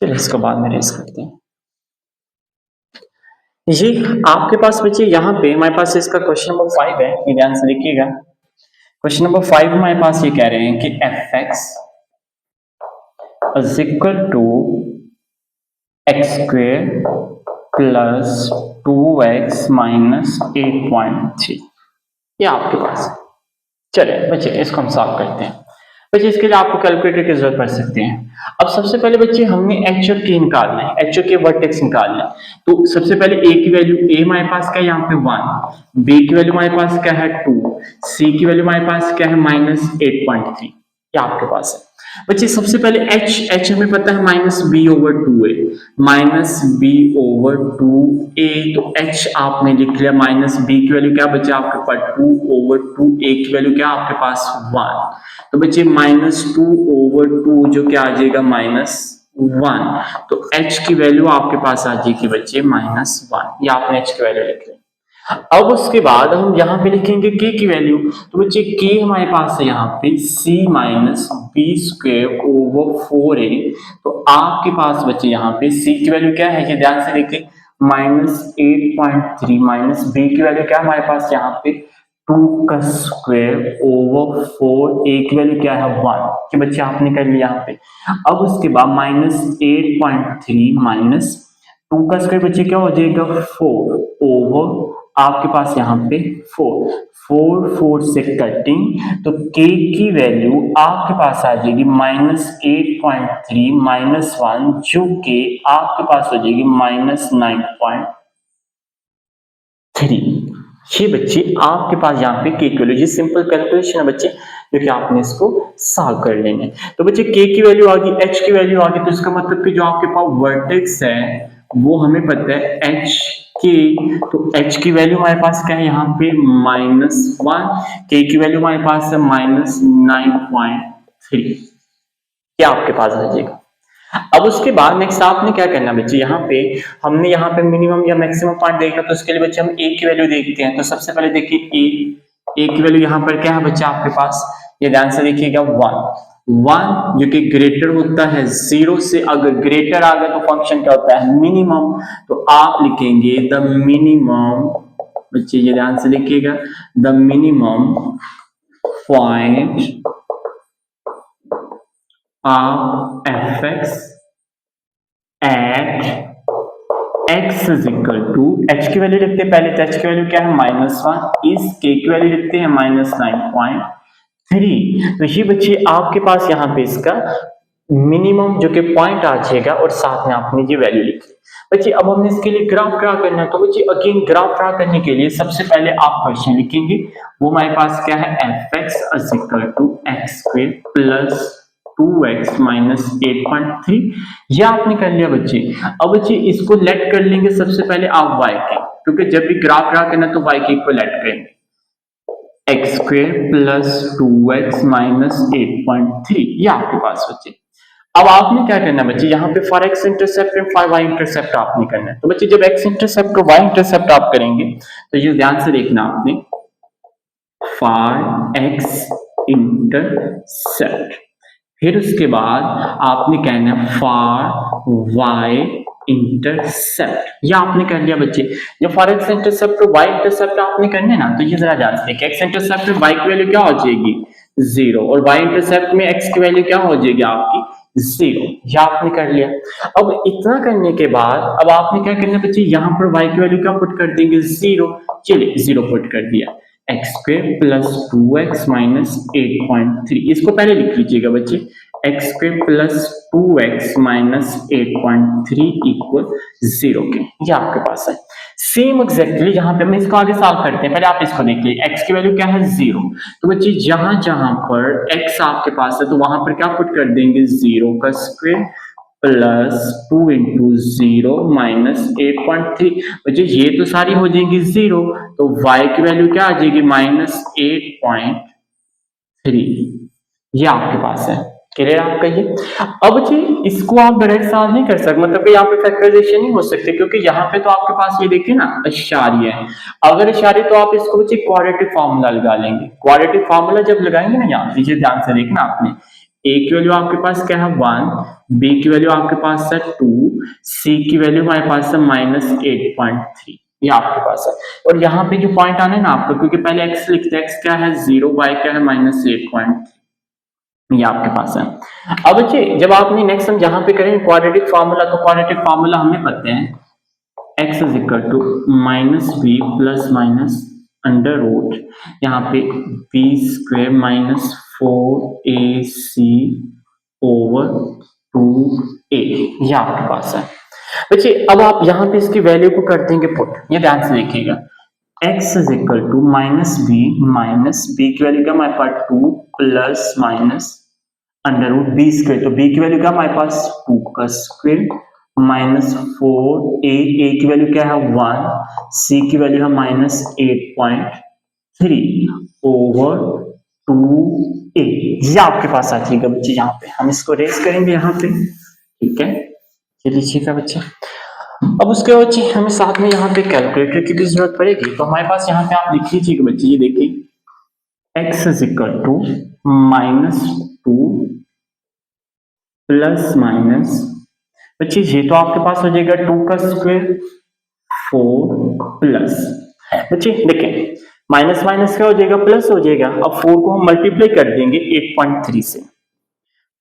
चलिए इसको बाद में रेस करते हैं। ये आपके पास बच्चे यहाँ पे हमारे पास इसका क्वेश्चन नंबर 5 है, ये ध्यान से देखिएगा। क्वेश्चन नंबर 5 हमारे पास ये कह रहे हैं कि F X is equal to X square plus 2x minus 8.3, ये आपके पास है। चलिए बच्चे इसको हम सॉल्व करते हैं। बच्चे इसके लिए आपको कैलकुलेटर की जरूरत पड़ सकती है। अब सबसे पहले बच्चे हमने एच और के निकालना है, एच और के वर्टेक्स निकालना है। तो सबसे पहले ए की वैल्यू, ए हमारे पास क्या है यहाँ पे 1, बी की वैल्यू हमारे पास क्या है 2, सी की वैल्यू हमारे पास क्या है माइनस 8.3, ये आपके पास है। बच्चे सबसे पहले एच, एच हमें पता है माइनस बी ओवर 2 ए, माइनस बी ओवर 2 ए, तो एच आपने लिख लिया, माइनस बी की वैल्यू क्या बच्चे आपके पास 2 ओवर 2, ए की वैल्यू क्या आपके पास 1, तो बच्चे माइनस 2 ओवर 2 जो क्या आ जाएगा माइनस 1, तो h की वैल्यू आपके पास आ जाएगी बच्चे -1, ये आपने h की वैल्यू लिख ली। अब उसके बाद हम यहाँ पे लिखेंगे k की वैल्यू, तो बच्चे k हमारे पास है यहाँ पे c minus B square over 4a, तो आपके पास बच्चे यहाँ पे c की वैल्यू क्या है, ये ध्यान से देखिए -8.3, माइनस b की वैल्यू क्या हमारे पास यहाँ पे 2 का स्क्वायर ओवर 4, ए की वैल्यू क्या है 1, कि बच्चे आपने कर लिया यहाँ पे। अब उसके बाद -8.3 माइनस 2 का स्क्वायर बच्चे क्या हो जाएगा 4 ओवर आपके पास यहाँ पे 4 से कटिंग, तो k की वैल्यू आपके पास आ जाएगी -8.3 -1, जो कि आपके पास हो जाएगी -9.3। ये बच्चे आपके पास यहाँ पे के की वैल्यू, ये सिंपल कैलकुलेशन है बच्चे, जो कि आपने इसको सॉल्व कर लेंगे। तो बच्चे के की वैल्यू आ गई, एच की वैल्यू आ गई, तो इसका मतलब कि जो आपके पास वर्टेक्स है वो हमें पता है एच के, तो एच की वैल्यू हमारे पास क्या है यहाँ पे -1, के की वैल्यू हमारे पास है -9.3, ये आपके पास आ जाएगा। अब उसके बाद नेक्स्ट आपने क्या करना बच्चे, यहाँ पे हमने यहाँ पे मिनिमम या मैक्सिमम पॉइंट देखना, तो उसके लिए बच्चे हम ए की वैल्यू देखते हैं। तो सबसे पहले देखिए ए की वैल्यू यहाँ पर क्या है बच्चे आपके पास, ये ध्यान से देखिएगा 1 जो कि ग्रेटर होता है 0 से, अगर ग्रेटर आ गया तो फंक्शन क्या होता है मिनिमम, तो आप लिखेंगे द मिनिमम, बच्चे ये ध्यान से लिखिएगा, the minimum point of fx at x is equal to, h की वैल्यू लिखते हैं पहले, तो h की वैल्यू क्या है -1, इस k की वैल्यू लिखते हैं -9.3। तो ये बच्चे आपके पास यहाँ पे इसका मिनिमम जो कि पॉइंट आ जाएगा, और साथ में आपने ये वैल्यू लिखी। बच्चे अब हमने इसके लिए ग्राफ ड्रा करना है, तो बच्चे अगेन ग्राफ ड्रा करने के लिए सबसे पहले आप क्वेश्चन लिखेंगे, वो हमारे पास क्या है fx is equal to x square plus 2x minus 8.3, यह आपने कर लिया बच्चे। अब बच्चे इसको लेट कर लेंगे सबसे पहले आप y के, क्योंकि जब भी ग्राफ ड्रा करना तो y के को लेट करेंगे, x square plus 2x minus 8.3, ये आपके पास बच्चे। अब आपने क्या करना बच्चे, यहाँ पे for X intercept and for Y intercept आपने करना है। तो बच्चे जब एक्स इंटरसेप्ट और वाई इंटरसेप्ट आप करेंगे तो ये ध्यान से देखना आपने, फॉर एक्स इंटरसेप्ट, फिर उसके बाद आपने कहना है फॉर वाई इंटरसेप्ट। ये आपने कर लिया बच्चे। जब फॉर एक्स इंटरसेप्ट और वाई इंटरसेप्ट आपने करने ना, तो ये जरा जान देखिए, एक्स इंटरसेप्ट में वाई की वैल्यू क्या हो जाएगी 0 और वाई इंटरसेप्ट में एक्स की वैल्यू क्या हो जाएगी आपकी 0। ये आपने कर लिया। अब इतना करने के बाद अब आपने क्या करना बच्चे, यहाँ पर वाई की वैल्यू क्या पुट कर देंगे 0। चलिए 0 पुट कर दिया, x square plus 2x minus 8.3, इसको पहले लिख लीजिएगा बच्चे, x square plus 2x minus 8.3 equal 0 के, ये आपके पास है। सेम एग्जैक्टली यहाँ पे हम इसको आगे सॉल्व करते हैं, पहले आप इसको देखिए, x की वैल्यू क्या है 0, तो बच्चे जहां जहां पर x आपके पास है तो वहां पर क्या पुट कर देंगे 0 का स्क्वायर प्लस 2 इंटू 0 माइनस 8.3, बच्चे ये तो सारी हो जाएंगी 0, तो y की वैल्यू क्या आ जाएगी माइनस 8.3, ये आपके पास है। क्लियर आप कहिए। अब जी इसको आप डायरेक्ट सॉल्व नहीं कर सकते, मतलब कि यहाँ पे फैक्टराइजेशन नहीं हो सकते, क्योंकि यहाँ पे तो आपके पास ये देखिए ना इशारे है, अगर इशारे तो आप इसको बच्चे क्वाड्रेटिक फार्मूला लगा लेंगे। क्वाड्रेटिक फार्मूला जब लगाएंगे ना, यहाँ पीछे ध्यान से देखना आपने, a की वैल्यू आपके पास क्या है 1, b की वैल्यू आपके पास है 2, c की वैल्यू हमारे पास है माइनस 8.3, ये आपके पास है। और यहाँ पे जो पॉइंट आना है ना आपको, क्योंकि पहले x लिखते हैं, x क्या है 0, y क्या है माइनस 8.3, ये आपके पास है। अब बच्चे जब आपने नेक्स्ट हम जहां पे करें क्वाड्रेटिक फार्मूला, तो क्वाड्रेटिक फार्मूला हमें पता है x is equal to minus B plus minus under root, यहाँ पे B square minus 4ac over 2a, ये आपके पास है। बच्चे अब आप यहाँ पे इसकी वैल्यू को कर देंगे पुट, ये ध्यान से देखिएगा, x is equal to minus B की वैल्यू क्या हमारे पास 2 plus minus under root B square, तो b की वैल्यू क्या हमारे पास 2 का स्क्वायर माइनस 4a की वैल्यू क्या है 1, c की वैल्यू है माइनस 8.3 ओवर 2a, ये आपके पास आ जाएगा बच्चे। यहाँ पे हम इसको रेस करेंगे यहाँ पे, ठीक है, ये लीजिएगा बच्चे। अब उसके बाद बच्चे हमें साथ में यहाँ पे कैलकुलेटर की भी जरूरत पड़ेगी, तो हमारे पास यहाँ पे आप लिख लीजिएगा बच्चे, ये देखिए x is equal to minus 2 plus minus, बच्चे ये तो आपके पास हो जाएगा 2 का स्क्वायर 4 प्लस, बच्चे देखें माइनस माइनस क्या हो जाएगा प्लस हो जाएगा। अब 4 को हम मल्टीप्लाई कर देंगे 8.3 से,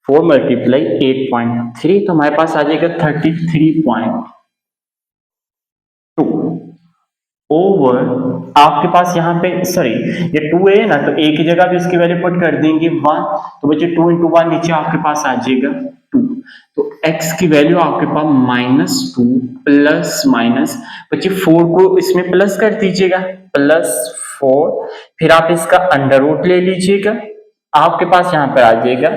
4 मल्टीप्लाई 8.3 तो हमारे पास आ जाएगा 33.2 ओवर आपके पास यहाँ पे सॉरी ये 2a है ना, तो a की जगह भी इसकी वैल्यू पुट कर देंगे 1, तो बच्चे 2 इंटू 1 नीचे आपके पास आ जाएगा 2, तो x की वैल्यू आपके पास माइनस 2 प्लस माइनस, बच्चे 4 को इसमें प्लस कर दीजिएगा प्लस 4, फिर आप इसका अंडर रूट ले लीजिएगा, आपके पास यहाँ पर आ जाएगा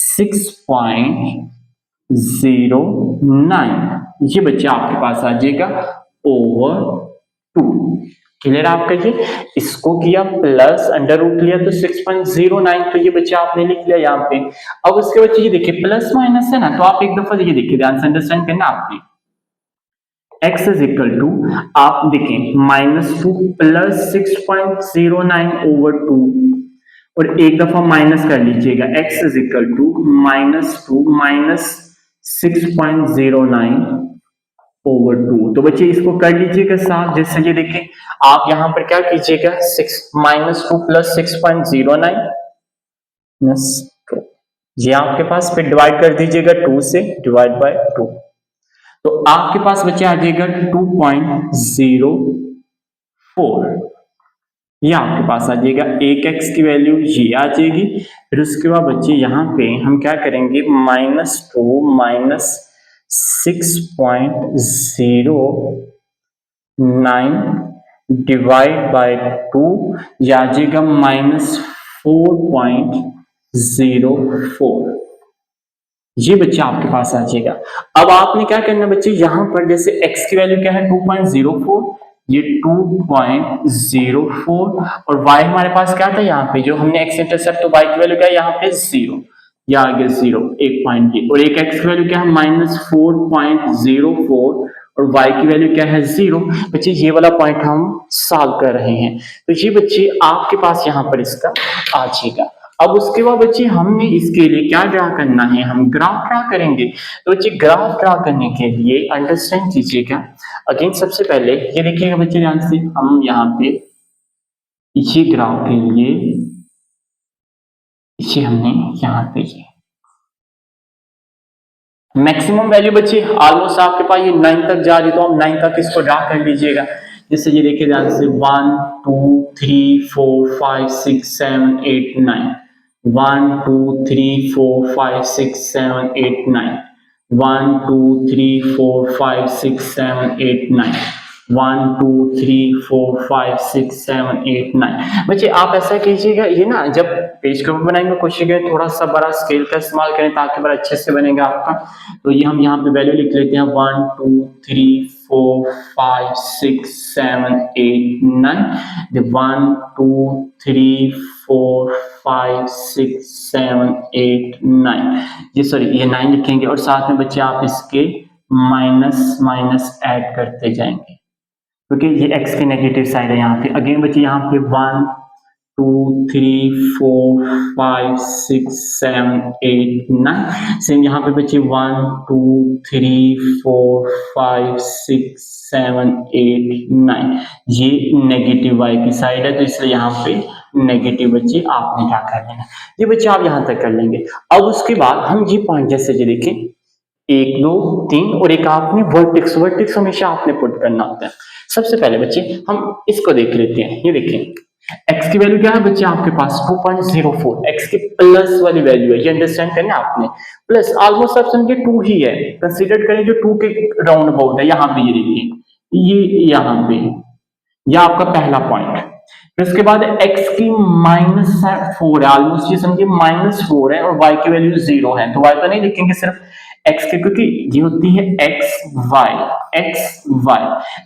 6.09, ये बच्चे आपके पास आ जाएगा ओवर 2। क्लियर आप कहिए, इसको किया प्लस अंडर रूट लिया तो 6.09, तो ये बच्चे आपने लिख लिया यहाँ पे। अब उसके बच्चे ये देखिए प्लस माइनस है ना, तो आप एक दफा ये देखिए ध्यान से अंडरस्टैंड करना आपने, x इज इक्वल टू आप देखें माइनस 2 प्लस 6.09 ओवर 2, और एक दफा माइनस कर लीजिएगा, x is equal to minus 2 minus 6.09 over 2, तो बच्चे इसको कर लीजिएगा साफ, जैसे ये देखें आप यहां पर क्या कीजिएगा 6 माइनस 2 प्लस 6.09 प्लस 2, ये आपके पास फिर डिवाइड कर दीजिएगा 2 से, डिवाइड बाय 2, तो आपके पास बच्चे आ जाएगा 2.04, ये आपके पास आ जाएगा, एक x की वैल्यू ये आ जाएगी। फिर उसके बाद बच्चे यहाँ पे हम क्या करेंगे माइनस 2 माइनस 6.09 डिवाइड बाय 2, ये आ जाएगा माइनस 4.04, ये बच्चा आपके पास आ जाएगा। अब आपने क्या करना बच्चे, यहां पर जैसे x की वैल्यू क्या है 2.04, ये 2.04 और y हमारे पास क्या था यहाँ पे जो हमने x इंटरसेप्ट, तो y की वैल्यू क्या है यहाँ पे 0, या आ गया 0 एक पॉइंट की, और एक x की वैल्यू क्या है माइनस 4.04 और y की वैल्यू क्या है 0। बच्चे ये वाला पॉइंट हम सॉल्व कर रहे हैं, तो ये बच्चे आपके पास यहाँ पर इसका आ जाएगा। अब उसके बाद बच्चे हमने इसके लिए क्या ड्रा करना है, हम ग्राफ ड्रा करेंगे। तो बच्चे ग्राफ ड्रा करने के लिए अंडरस्टैंड कीजिएगा। अगेन सबसे पहले ये देखिएगा बच्चे ध्यान से, हम यहाँ पे ये ग्राफ के लिए ये हमने यहाँ पे ये मैक्सिमम वैल्यू बच्चे ऑलमोस्ट आपके पास ये 9 तक जा रही, तो हम 9 तक इसको ड्रा कर लीजिएगा। जैसे ये देखिए ध्यान से 1 2 3 4 5 6 7 8 9, 1 2 3 4 5 6 7 8 9, 1 2 3 4 5 6 7 8 9, 1 2 3 4 5 6 7 8 9। बच्चे आप ऐसा कीजिएगा, ये ना जब पेज के ऊपर बनाएंगे कोशिश करें थोड़ा सा बड़ा स्केल का इस्तेमाल करें ताकि बड़ा अच्छे से बनेगा आपका। तो ये हम यहाँ पे वैल्यू लिख लेते हैं 1 2 3 4 5 6 7 8 9, 1 2 3 4 5 6 7 8 9, ये सॉरी ये 9 लिखेंगे और साथ में बच्चे आप इसके माइनस माइनस ऐड करते जाएंगे क्योंकि ये x की नेगेटिव साइड है यहाँ पे। अगेन बच्चे यहाँ पे 1 2 3 4 5 6 7 8 9, सेम यहाँ पे बच्चे 1 2 3 4 5 6 7 8 9, ये नेगेटिव y की साइड है तो इसलिए यहाँ पे नेगेटिव बच्चे आपने क्या कर लेना, ये बच्चे आप यहाँ तक कर लेंगे। अब उसके बाद हम ये पॉइंट जैसे ये देखें 1 2 3 और एक आपने वर्टेक्स, वर्टेक्स हमेशा आपने पुट करना होता है। सबसे पहले बच्चे हम इसको देख लेते हैं, ये देखें x की वैल्यू क्या है बच्चे आपके पास 2.04, x की प्लस वाली वैल्यू है, ये अंडरस्टैंड करना आपने। प्लस ऑलमोस्ट आप समझे 2 ही है, कंसीडर करें जो 2 के राउंड अबाउट है, यहाँ पे ये देखिए ये यहाँ पे यह आपका पहला पॉइंट। फिर उसके बाद x की -4 है, ऑलमोस्ट ये समझिए -4 है और y की वैल्यू 0 है, तो y तो नहीं लिखेंगे सिर्फ x के, क्योंकि ये होती है x y,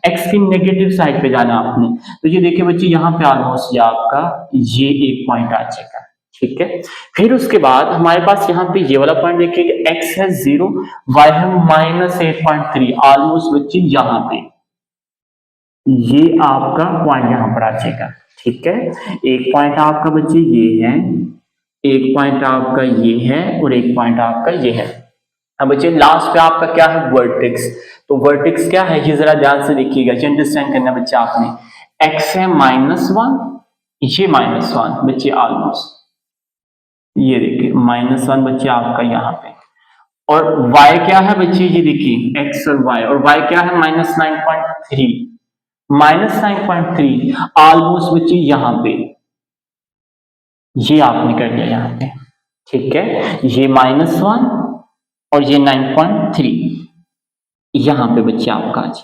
x की नेगेटिव साइड पे जाना आपने। तो ये देखिए बच्चे यहाँ पे ऑलमोस्ट ये आपका ये एक पॉइंट आ जाएगा, ठीक है। फिर उसके बाद हमारे पास यहाँ पे ये वाला पॉइंट देखिए x है 0, y है -8.3, ऑलमोस्ट बच्चे यहाँ पे ये आपका पॉइंट यहां पर आ जाएगा, ठीक है। एक पॉइंट आपका बच्चे ये है, एक पॉइंट आपका ये है और एक पॉइंट आपका ये है। अब बच्चे लास्ट पे आपका क्या है, वर्टेक्स। तो वर्टेक्स क्या है ये जरा ध्यान से देखिएगा, ये अंडरस्टैंड करना बच्चे आपने। x है -1, ये -1 बच्चे ऑलमोस्ट ये देखिए -1 बच्चे आपका यहाँ पे, और y क्या है बच्चे ये देखिए x और y, और y क्या है -9.3, -9.3 ऑलमोस्ट बच्चे यहाँ पे ये आपने कर दिया यहाँ पे, ठीक है। ये -1 और ये 9.3 यहाँ पे बच्चे आपका आज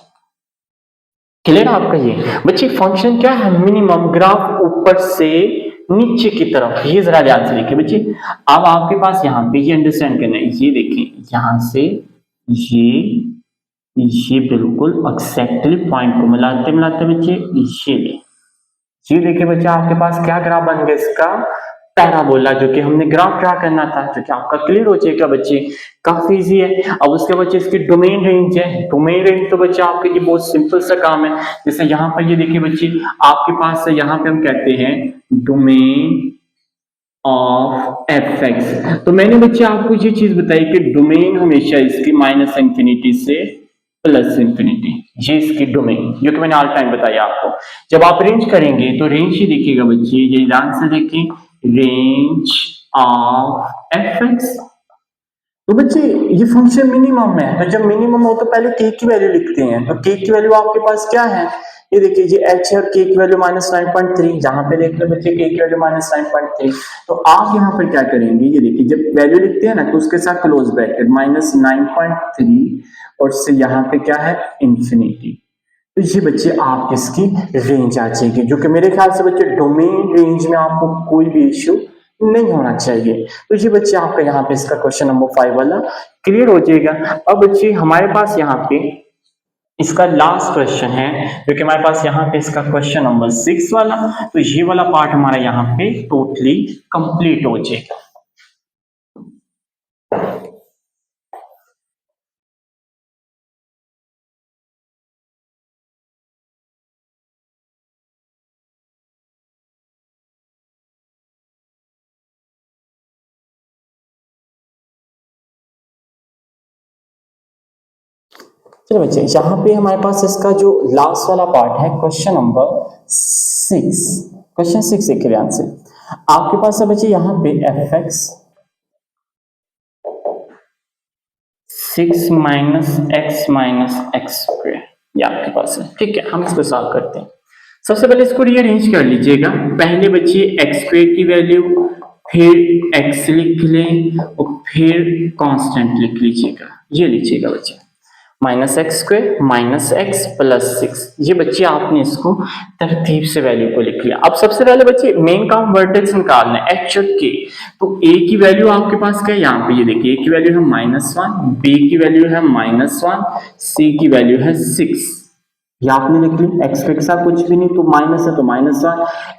क्लियर आपका। ये बच्चे फंक्शन क्या है, मिनिमम ग्राफ ऊपर से नीचे की तरफ, ये जरा ध्यान से देखिए बच्चे। अब आपके पास यहाँ पे ये अंडरस्टैंड करना है, ये देखें यहाँ से ये बिल्कुल एक्जैक्टली पॉइंट को मिलाते मिलाते बच्चे ये देखिए बच्चे आपके पास क्या ग्राफ बन गया इसका, पैराबोला, जो कि हमने ग्राफ ड्रा करना था, जो कि आपका क्लियर हो जाएगा बच्चे, काफी इजी है। अब उसके बच्चे इसकी डोमेन रेंज है, डोमेन रेंज तो बच्चे आपके ये बहुत सिंपल सा काम है। जैसे यहाँ पर ये देखिए बच्चे आपके पास यहाँ पे हम कहते हैं डोमेन ऑफ एफ एक्स। तो मैंने बच्चे आपको ये चीज बताई कि डोमेन हमेशा इसकी -इंफिनिटी से +इंफिनिटी, ये इसकी डोमेन, जो कि मैंने ऑल टाइम बताया आपको। जब आप रेंज करेंगे तो रेंज ही देखिएगा बच्चे, ये ध्यान से देखिए, रेंज ऑफ एफ एक्स। तो बच्चे ये फंक्शन मिनिमम है, तो जब मिनिमम हो तो पहले k की वैल्यू लिखते हैं। तो k की वैल्यू आपके पास क्या है, ये देखिए ये h है और k की वैल्यू -9.3, जहां पे देख लो बच्चे k की वैल्यू -9.3। तो आप यहाँ पर क्या करेंगे, ये देखिए जब वैल्यू लिखते हैं ना तो उसके साथ क्लोज ब्रैकेट -9.3 और से यहाँ पे क्या है इंफिनिटी। तो ये बच्चे आप इसकी रेंज आ जाएगी, जो कि मेरे ख्याल से बच्चे डोमेन रेंज में आपको कोई भी इश्यू नहीं होना चाहिए। तो ये बच्चे आपका यहाँ पे इसका क्वेश्चन नंबर 5 वाला क्लियर हो जाएगा। अब बच्चे हमारे पास यहाँ पे इसका लास्ट क्वेश्चन है, जो कि हमारे पास यहाँ पे इसका क्वेश्चन नंबर 6 वाला, तो ये वाला पार्ट हमारा यहाँ पे टोटली कंप्लीट हो जाएगा। चलो बच्चे, यहाँ पे हमारे पास इसका जो लास्ट वाला पार्ट है क्वेश्चन नंबर 6, क्वेश्चन 6 के लिए आंसर आपके पास है बच्चे यहाँ पे F x 6 minus X square, ये आपके पास है। ठीक है, हम इसको सॉल्व करते हैं। सबसे पहले इसको रीअरेंज कर लीजिएगा। पहले बच्चे एक्स स्क्वायर की वैल्यू, फिर एक्स लिख लें और फिर कांस्टेंट लिख लीजिएगा। ये लीजिएगा बच्चे minus X square minus x plus 6। ये बच्चे आपने इसको तरतीब से वैल्यू को लिख लिया। अब सबसे पहले बच्चे मेन काम वर्टेक्स निकालना है एच और के। तो ए की वैल्यू आपके पास क्या है, यहाँ पे ये देखिए, ए की वैल्यू है -1, बी की वैल्यू है -1, सी की वैल्यू है 6। ये आपने लिख ली। एक्स के साथ कुछ भी नहीं तो माइनस है तो -1,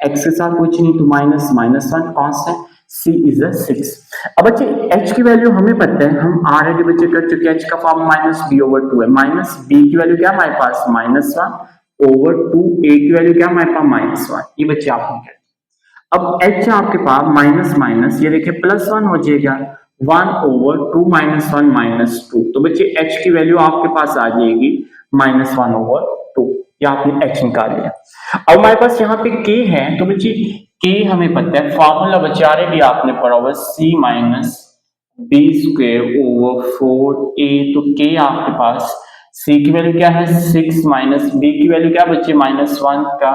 एक्स के साथ कुछ नहीं तो -1, कांस्टेंट C इज अ 6। अब बच्चे h की वैल्यू हमें पता है, हम ऑलरेडी बच्चे कर चुके हैं। h का फॉर्म -b/2 है। माइनस b की वैल्यू क्या हमारे पास -1/2, a की वैल्यू क्या हमारे पास -1। ये बच्चे आपने कर। अब h आपके पास माइनस माइनस, ये देखिए +1 हो जाएगा, 1/2 -1 -2। तो बच्चे h की वैल्यू आपके पास आ जाएगी -1/2। ये आपने h निकाल लिया। अब हमारे पास यहाँ पे k है, तो बच्चे k हमें पता है, फॉर्मूला बच्चे ऑलरेडी आपने पढ़ा हुआ c minus B square over 4a। तो k आपके पास c की वैल्यू क्या है 6 माइनस b की वैल्यू क्या बच्चे -1 का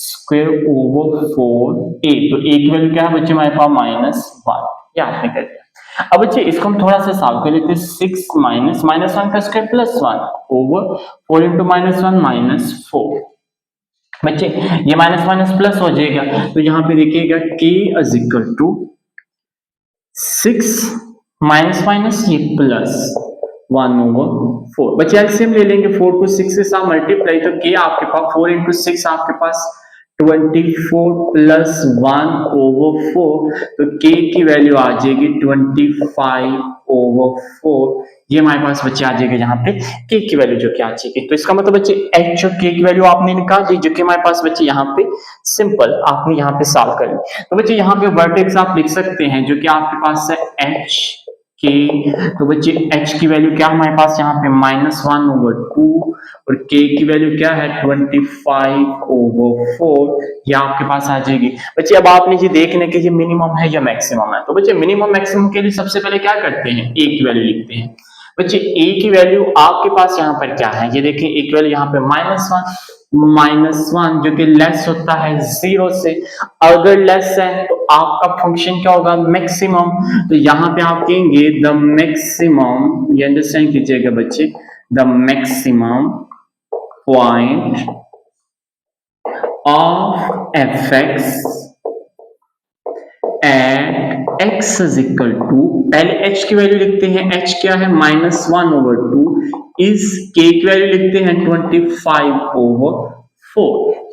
स्क्वायर ओवर 4a। तो a की वैल्यू क्या है बच्चे हमारे पास -1। ये आपने कर दिया। अब बच्चे इसको हम थोड़ा सा सॉल्व कर लेते हैं। 6 माइनस -1 का स्क्वायर +1 ओवर 4 इंटू -1 -4। बच्चे ये माइनस माइनस प्लस हो जाएगा, तो यहाँ पे देखिएगा k is equal to 6 minus minus ये +1/4। बच्चे एलसीएम ले लेंगे, 4 को 6 के साथ मल्टीप्लाई, तो k आपके पास 4 इंटू 6 आपके पास 24 + 1/4। तो k की वैल्यू आ जाएगी 25/4। ये हमारे पास बच्चे आ जाएगा यहाँ पे k की वैल्यू जो कि आ जाएगी। तो इसका मतलब बच्चे h और k की वैल्यू आपने निकाल दी, जो कि हमारे पास बच्चे यहाँ पे सिंपल आपने यहाँ पे सॉल्व कर ली। तो बच्चे यहाँ पे वर्टेक्स आप लिख सकते हैं, जो कि आपके पास है h k। तो बच्चे h की वैल्यू क्या हमारे पास यहाँ पे -1/2 और k की वैल्यू क्या है 25/4। ये आपके पास आ जाएगी। बच्चे अब आपने ये देखने के ये मिनिमम है या मैक्सिमम है। तो बच्चे मिनिमम मैक्सिमम के लिए सबसे पहले क्या करते हैं, a की वैल्यू लिखते हैं। बच्चे a की वैल्यू आपके पास यहाँ पर क्या है, ये देखिए a की वैल्यू यहाँ पे -1 जो कि लेस होता है 0 से। अगर लेस है तो आपका फंक्शन क्या होगा, मैक्सिमम। तो यहाँ पे आप कहेंगे द मैक्सिमम, ये अंडरस्टैंड कीजिएगा बच्चे, the maximum point of F X at x is equal to, पहले h की वैल्यू लिखते हैं, h क्या है -1/2, इस k की वैल्यू लिखते हैं 25/4।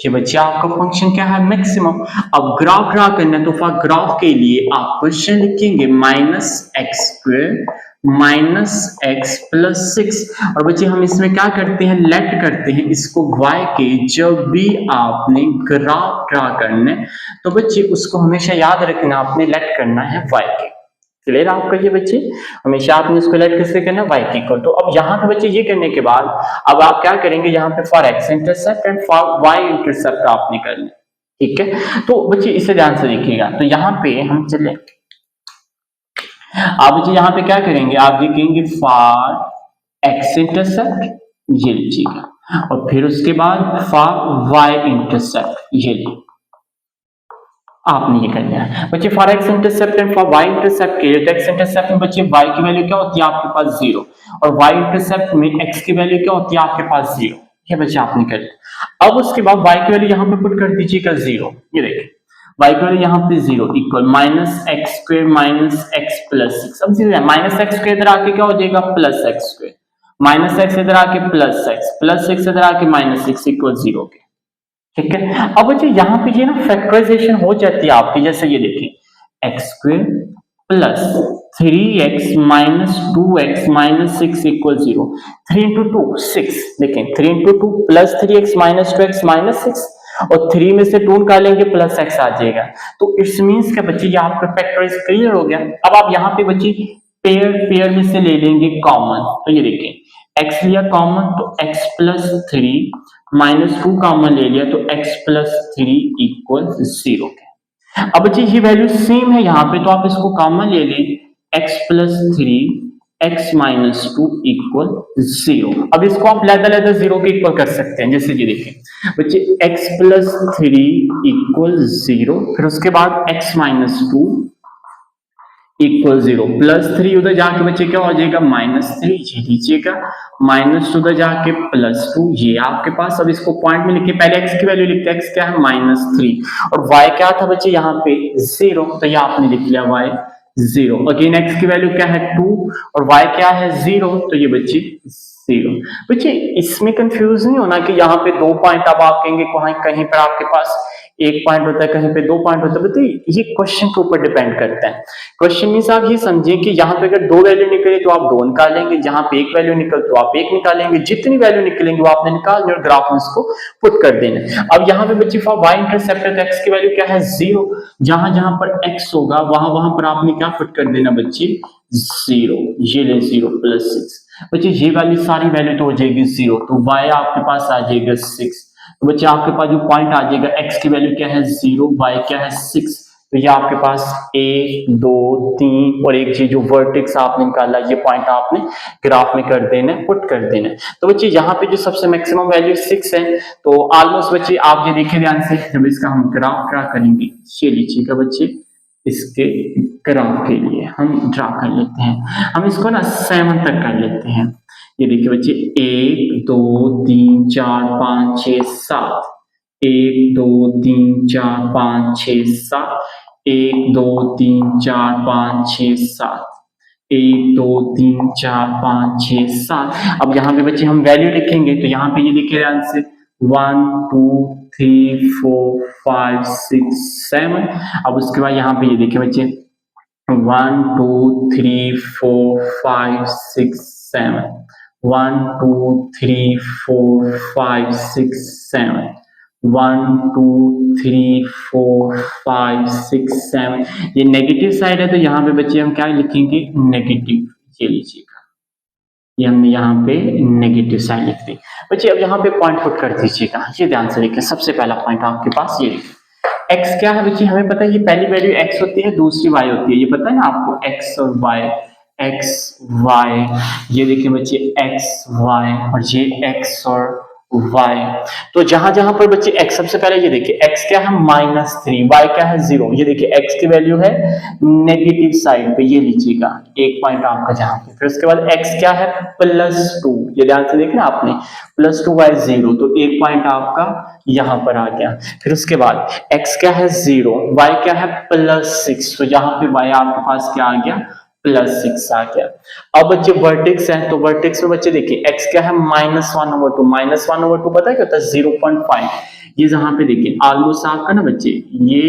ये बच्चे आपका फंक्शन क्या है, मैक्सिमम। अब ग्राफ ड्रा करना है, तो फॉर ग्राफ के लिए आप क्वेश्चन लिखेंगे -x² -x + 6। और बच्चे हम इसमें क्या करते हैं, लेट करते हैं इसको y के। जब भी आपने ग्राफ ड्रा करना है तो बच्चे उसको हमेशा याद रखना, आपने लेट करना है y के। क्लियर आपका ये बच्चे, हमेशा आपने इसको लेट किससे करना है, y के को। तो अब यहाँ पे बच्चे ये करने के बाद अब आप क्या करेंगे, यहाँ पे for x intercept and for y intercept आपने करना, ठीक है। तो बच्चे इसे ध्यान से देखिएगा। तो यहाँ पे हम चले, आप बच्चे यहाँ पे क्या करेंगे, आप लिखेंगे फॉर x इंटरसेप्ट, ये लीजिएगा, और फिर उसके बाद फॉर y इंटरसेप्ट, ये लीजिए, आपने ये कर लिया है। बच्चे for x intercept and for y intercept के लिए, तो x इंटरसेप्ट में बच्चे y की वैल्यू क्या होती है आपके पास 0, और y इंटरसेप्ट में x की वैल्यू क्या होती है आपके पास 0। ये बच्चे आपने कर लिया। अब उसके बाद y की वैल्यू यहाँ पे पुट कर दीजिएगा 0। ये देखिए y की वैल्यू यहाँ पे 0 इक्वल -x² -x + 6। अब सीधे -x² इधर आके क्या हो जाएगा +x², -x इधर आके +x इधर आके -6 इक्वल 0 के, ठीक है। अब बच्चे यहाँ पे ये ना फैक्टराइजेशन हो जाती है आपकी, जैसे ये देखिए x² + 3x - 2x - 6 equal 0। 3 into 2 6, देखें 3 इंटू 2 + 3x - 2x - 6, और 3 में से 2 निकालेंगे +x आ जाएगा। तो इट्स मींस क्या बच्चे, ये आपका फैक्टराइज क्लियर हो गया। अब आप यहाँ पे बच्चे पेयर में से ले लेंगे कॉमन। तो ये देखिए x लिया कॉमन तो x प्लस 3 माइनस 2 कॉमन ले लिया तो x प्लस 3 इक्वल 0। अब बच्चे ये वैल्यू सेम है यहाँ पे तो आप इसको कॉमन ले लें, x plus 3 x minus 2 equal 0। अब इसको आप लैदा 0 के इक्वल कर सकते हैं, जैसे ये देखें बच्चे x प्लस 3 इक्वल 0, फिर उसके बाद x माइनस 2 इक्वल 0, प्लस 3 उधर जाके बच्चे क्या हो जाएगा माइनस 3, ये लीजिएगा माइनस 2 उधर जाके प्लस 2, ये आपके पास। अब इसको पॉइंट में लिखिए, पहले x की वैल्यू लिखते हैं, x क्या है माइनस 3 और y क्या था बच्चे यहाँ पे 0, तो ये आपने लिख लिया y 0। अगेन x की वैल्यू क्या है 2 और y क्या है 0, तो ये बच्चे 0। बच्चे इसमें कंफ्यूज नहीं होना कि यहाँ पे 2 पॉइंट, अब आप कहेंगे कहीं पर आपके पास 1 पॉइंट होता है, कहीं पे 2 पॉइंट होता है, बताइए ये क्वेश्चन के ऊपर डिपेंड करता है। क्वेश्चन मींस आप ये समझिए कि यहाँ पे अगर 2 वैल्यू निकले तो आप 2 निकालेंगे, जहां पे 1 वैल्यू निकल तो आप 1 निकालेंगे, जितनी वैल्यू निकलेंगे वो आपने निकालनी और ग्राफ में इसको पुट कर देना। अब यहाँ पे बच्चे फॉर y इंटरसेप्ट है तो x की वैल्यू क्या है 0, जहां जहां पर x होगा वहां वहां पर आपने क्या पुट कर देना बच्चे 0, ये ले 0 प्लस 6। बच्चे ये वाली सारी वैल्यू तो हो जाएगी 0, तो y आपके पास आ जाएगा 6। तो बच्चे आपके पास जो पॉइंट आ जाएगा x की वैल्यू क्या है 0, y क्या है 6, तो ये आपके पास 1 2 3 और एक जो वर्टेक्स आपने निकाला ये पॉइंट आपने ग्राफ में कर देना है, पुट कर देना है। तो बच्चे यहाँ पे जो सबसे मैक्सिमम वैल्यू 6 है, तो ऑलमोस्ट बच्चे आप ये देखिए ध्यान से, जब इसका हम ग्राफ ड्रा करेंगे, ये लीजिएगा बच्चे इसके ग्राफ के लिए हम ड्रा कर लेते हैं, हम इसको ना 7 तक कर लेते हैं। ये देखिए बच्चे 1 2 3 4 5 6 7, 1 2 3 4 5 6 7, 1 2 3 4 5 6 7, 1 2 3 4 5 6 7। अब यहाँ पे बच्चे हम वैल्यू लिखेंगे तो यहाँ पे ये लिखे ध्यान से 1 2 3 4 5 6 7। अब उसके बाद यहाँ पे ये देखिए बच्चे 1 2 3 4 5 6 7, 1 2 3 4 5 6 7, 1 2 3 4 5 6 7। ये नेगेटिव साइड है तो यहाँ पे बच्चे हम क्या लिखेंगे नेगेटिव, ये लीजिएगा ये हमने यहाँ पे नेगेटिव साइड लिख दी। बच्चे अब यहाँ पे पॉइंट पुट कर दीजिएगा, ये ध्यान से देखिए, सबसे पहला पॉइंट आपके पास ये लिखिए x क्या है बच्चे, हमें पता है ये पहली वैल्यू x होती है, दूसरी y होती है, ये पता है ना आपको x और y, ये देखिए बच्चे x y और ये x और y। तो जहां जहां पर बच्चे x, सबसे पहले ये देखिए x क्या है -3, y क्या है 0, ये देखिए x की वैल्यू है नेगेटिव साइड पे, ये लीजिएगा एक पॉइंट आपका जहां पे। फिर उसके बाद x क्या है +2, ये ध्यान से देखना आपने, +2 y 0, तो एक पॉइंट आपका यहां पर आ गया। फिर उसके बाद x क्या है 0, y क्या है +6, तो यहाँ पे y आपके पास क्या आ गया +6 आ गया। अब बच्चे वर्टेक्स है तो वर्टेक्स में बच्चे देखिए x क्या है -1/2, -1/2 पता है क्या होता है 0.5, ये जहां पे देखिए ऑलमोस्ट आपका ना बच्चे ये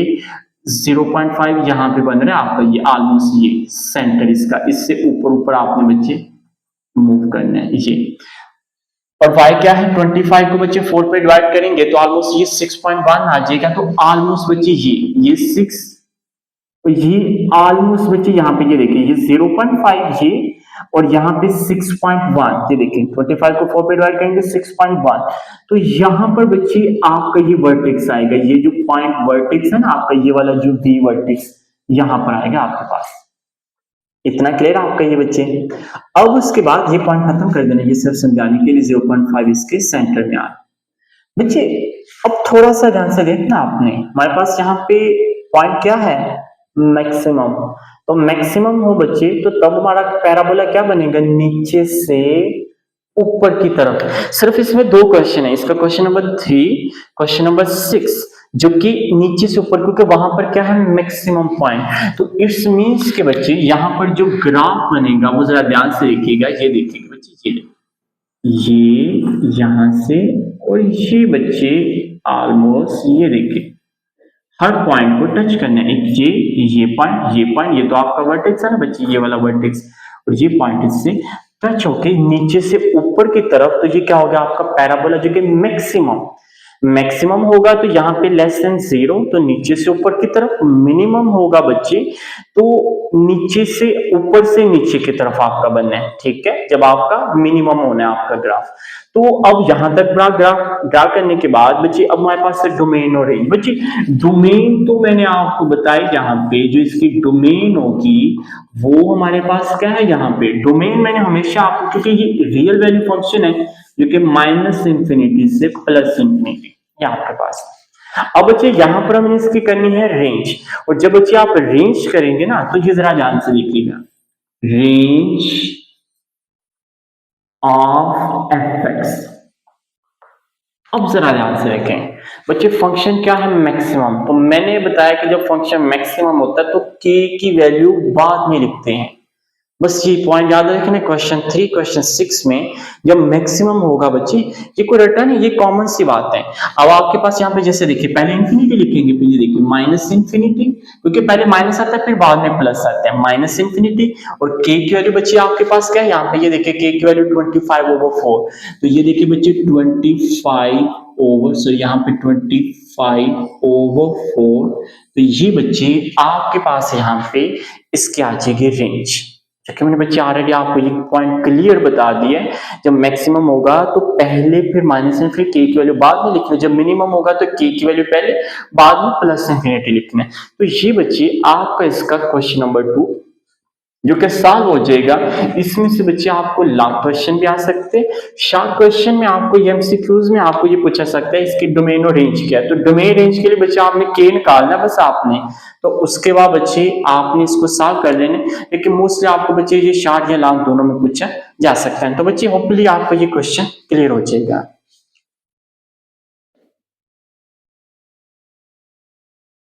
0.5 यहाँ पे बन रहा है आपका, ये ऑलमोस्ट ये सेंटर इसका, इससे ऊपर ऊपर आपने बच्चे मूव करना है ये। और y क्या है 25 को बच्चे 4 पे डिवाइड करेंगे तो ऑलमोस्ट ये 6.1 आ जाएगा, तो ऑलमोस्ट बच्चे ये 6, तो ये ऑलमोस्ट बच्चे यहाँ पे ये देखिए ये 0.5 ये और यहाँ पे 6.1, ये देखिए 25 को 4 पे डिवाइड करेंगे 6.1, तो यहाँ पर बच्चे आपका ये वर्टेक्स आएगा, ये जो पॉइंट वर्टेक्स है ना आपका, ये वाला जो V वर्टेक्स यहाँ पर आएगा आपके पास। इतना क्लियर आपका ये बच्चे। अब उसके बाद ये पॉइंट खत्म कर देना, ये सिर्फ समझाने के लिए 0.5 इसके सेंटर में आ बच्चे। अब थोड़ा सा ध्यान से देखना आपने, हमारे पास यहाँ पे पॉइंट क्या है मैक्सिमम, तो मैक्सिमम हो बच्चे तो तब हमारा पैराबोला क्या बनेगा नीचे से ऊपर की तरफ। सिर्फ इसमें 2 क्वेश्चन है, इसका क्वेश्चन नंबर 3, क्वेश्चन नंबर 6, जो कि नीचे से ऊपर, क्योंकि वहां पर क्या है मैक्सिमम पॉइंट। तो इट्स मींस के बच्चे यहाँ पर जो ग्राफ बनेगा वो जरा ध्यान से देखिएगा, ये देखिएगा बच्चे ये यहां से और ये बच्चे ऑलमोस्ट ये देखिए हर पॉइंट को टच करना है, ये पॉइंट ये तो आपका वर्टेक्स है ना बच्चे, ये वाला वर्टेक्स, और ये पॉइंट इससे टच होके नीचे से ऊपर की तरफ, तो ये क्या हो गया आपका पैराबोला जो कि मैक्सिमम मैक्सिमम होगा तो यहाँ पे लेस देन 0, तो नीचे से ऊपर की तरफ। मिनिमम होगा बच्चे तो नीचे से ऊपर से नीचे की तरफ आपका बनना है, ठीक है, जब आपका मिनिमम होना है आपका ग्राफ। तो अब यहां तक ग्राफ ड्रा करने के बाद बच्चे अब हमारे पास है डोमेन और रेंज। बच्चे डोमेन तो मैंने आपको बताया, यहाँ पे जो इसकी डोमेन होगी वो हमारे पास क्या है, यहाँ पे डोमेन मैंने हमेशा आपको, क्योंकि ये रियल वैल्यू फंक्शन है जो कि माइनस इंफिनिटी से प्लस इंफिनिटी ये आपके पास है। अब बच्चे यहाँ पर हमने इसकी करनी है रेंज, और जब बच्चे आप रेंज करेंगे ना तो ये जरा ध्यान से देखिएगा, रेंज ऑफ एफ एक्स। अब जरा ध्यान से देखें बच्चे, फंक्शन क्या है, मैक्सिमम। तो मैंने बताया कि जब फंक्शन मैक्सिमम होता है तो के की वैल्यू बाद में लिखते हैं, बस ये पॉइंट याद रखना। क्वेश्चन 3 क्वेश्चन 6 में जब मैक्सिमम होगा बच्चे, ये कोई रटा नहीं, ये कॉमन सी बात है। अब आपके पास यहाँ पे जैसे देखिए, पहले इंफिनिटी लिखेंगे, फिर ये देखिए माइनस इंफिनिटी, क्योंकि पहले माइनस आता है फिर बाद में प्लस आता है, माइनस इंफिनिटी। और के की वैल्यू बच्चे आपके पास क्या है, यहाँ पे ये देखिए के की वैल्यू 25/4, तो ये देखिए बच्चे 25 ओवर, सो यहाँ पे 25/4, तो ये बच्चे आपके पास यहाँ पे इसके आ जाएगी रेंज। क्योंकि मैंने बच्चे ऑलरेडी आपको ये पॉइंट क्लियर बता दिया है, जब मैक्सिमम होगा तो पहले फिर माइनस फिर के की वैल्यू बाद में लिखना है, जब मिनिमम होगा तो के की वैल्यू पहले बाद में प्लस इंफिनिटी लिखना है। तो ये बच्चे आपका इसका क्वेश्चन नंबर 2 जो कि सॉल्व हो जाएगा। इसमें से बच्चे आपको लॉन्ग क्वेश्चन भी आ सकते हैं, शॉर्ट क्वेश्चन में आपको एमसीक्यूज में आपको ये पूछा सकता है इसकी डोमेन और रेंज क्या है। तो डोमेन रेंज के लिए बच्चे आपने के निकालना बस आपने, तो उसके बाद बच्चे आपने इसको सॉल्व कर लेना। लेकिन मोस्टली आपको बच्चे ये शॉर्ट या लॉन्ग दोनों में पूछा जा सकता है। तो बच्चे होपफुली आपको ये क्वेश्चन क्लियर हो जाएगा।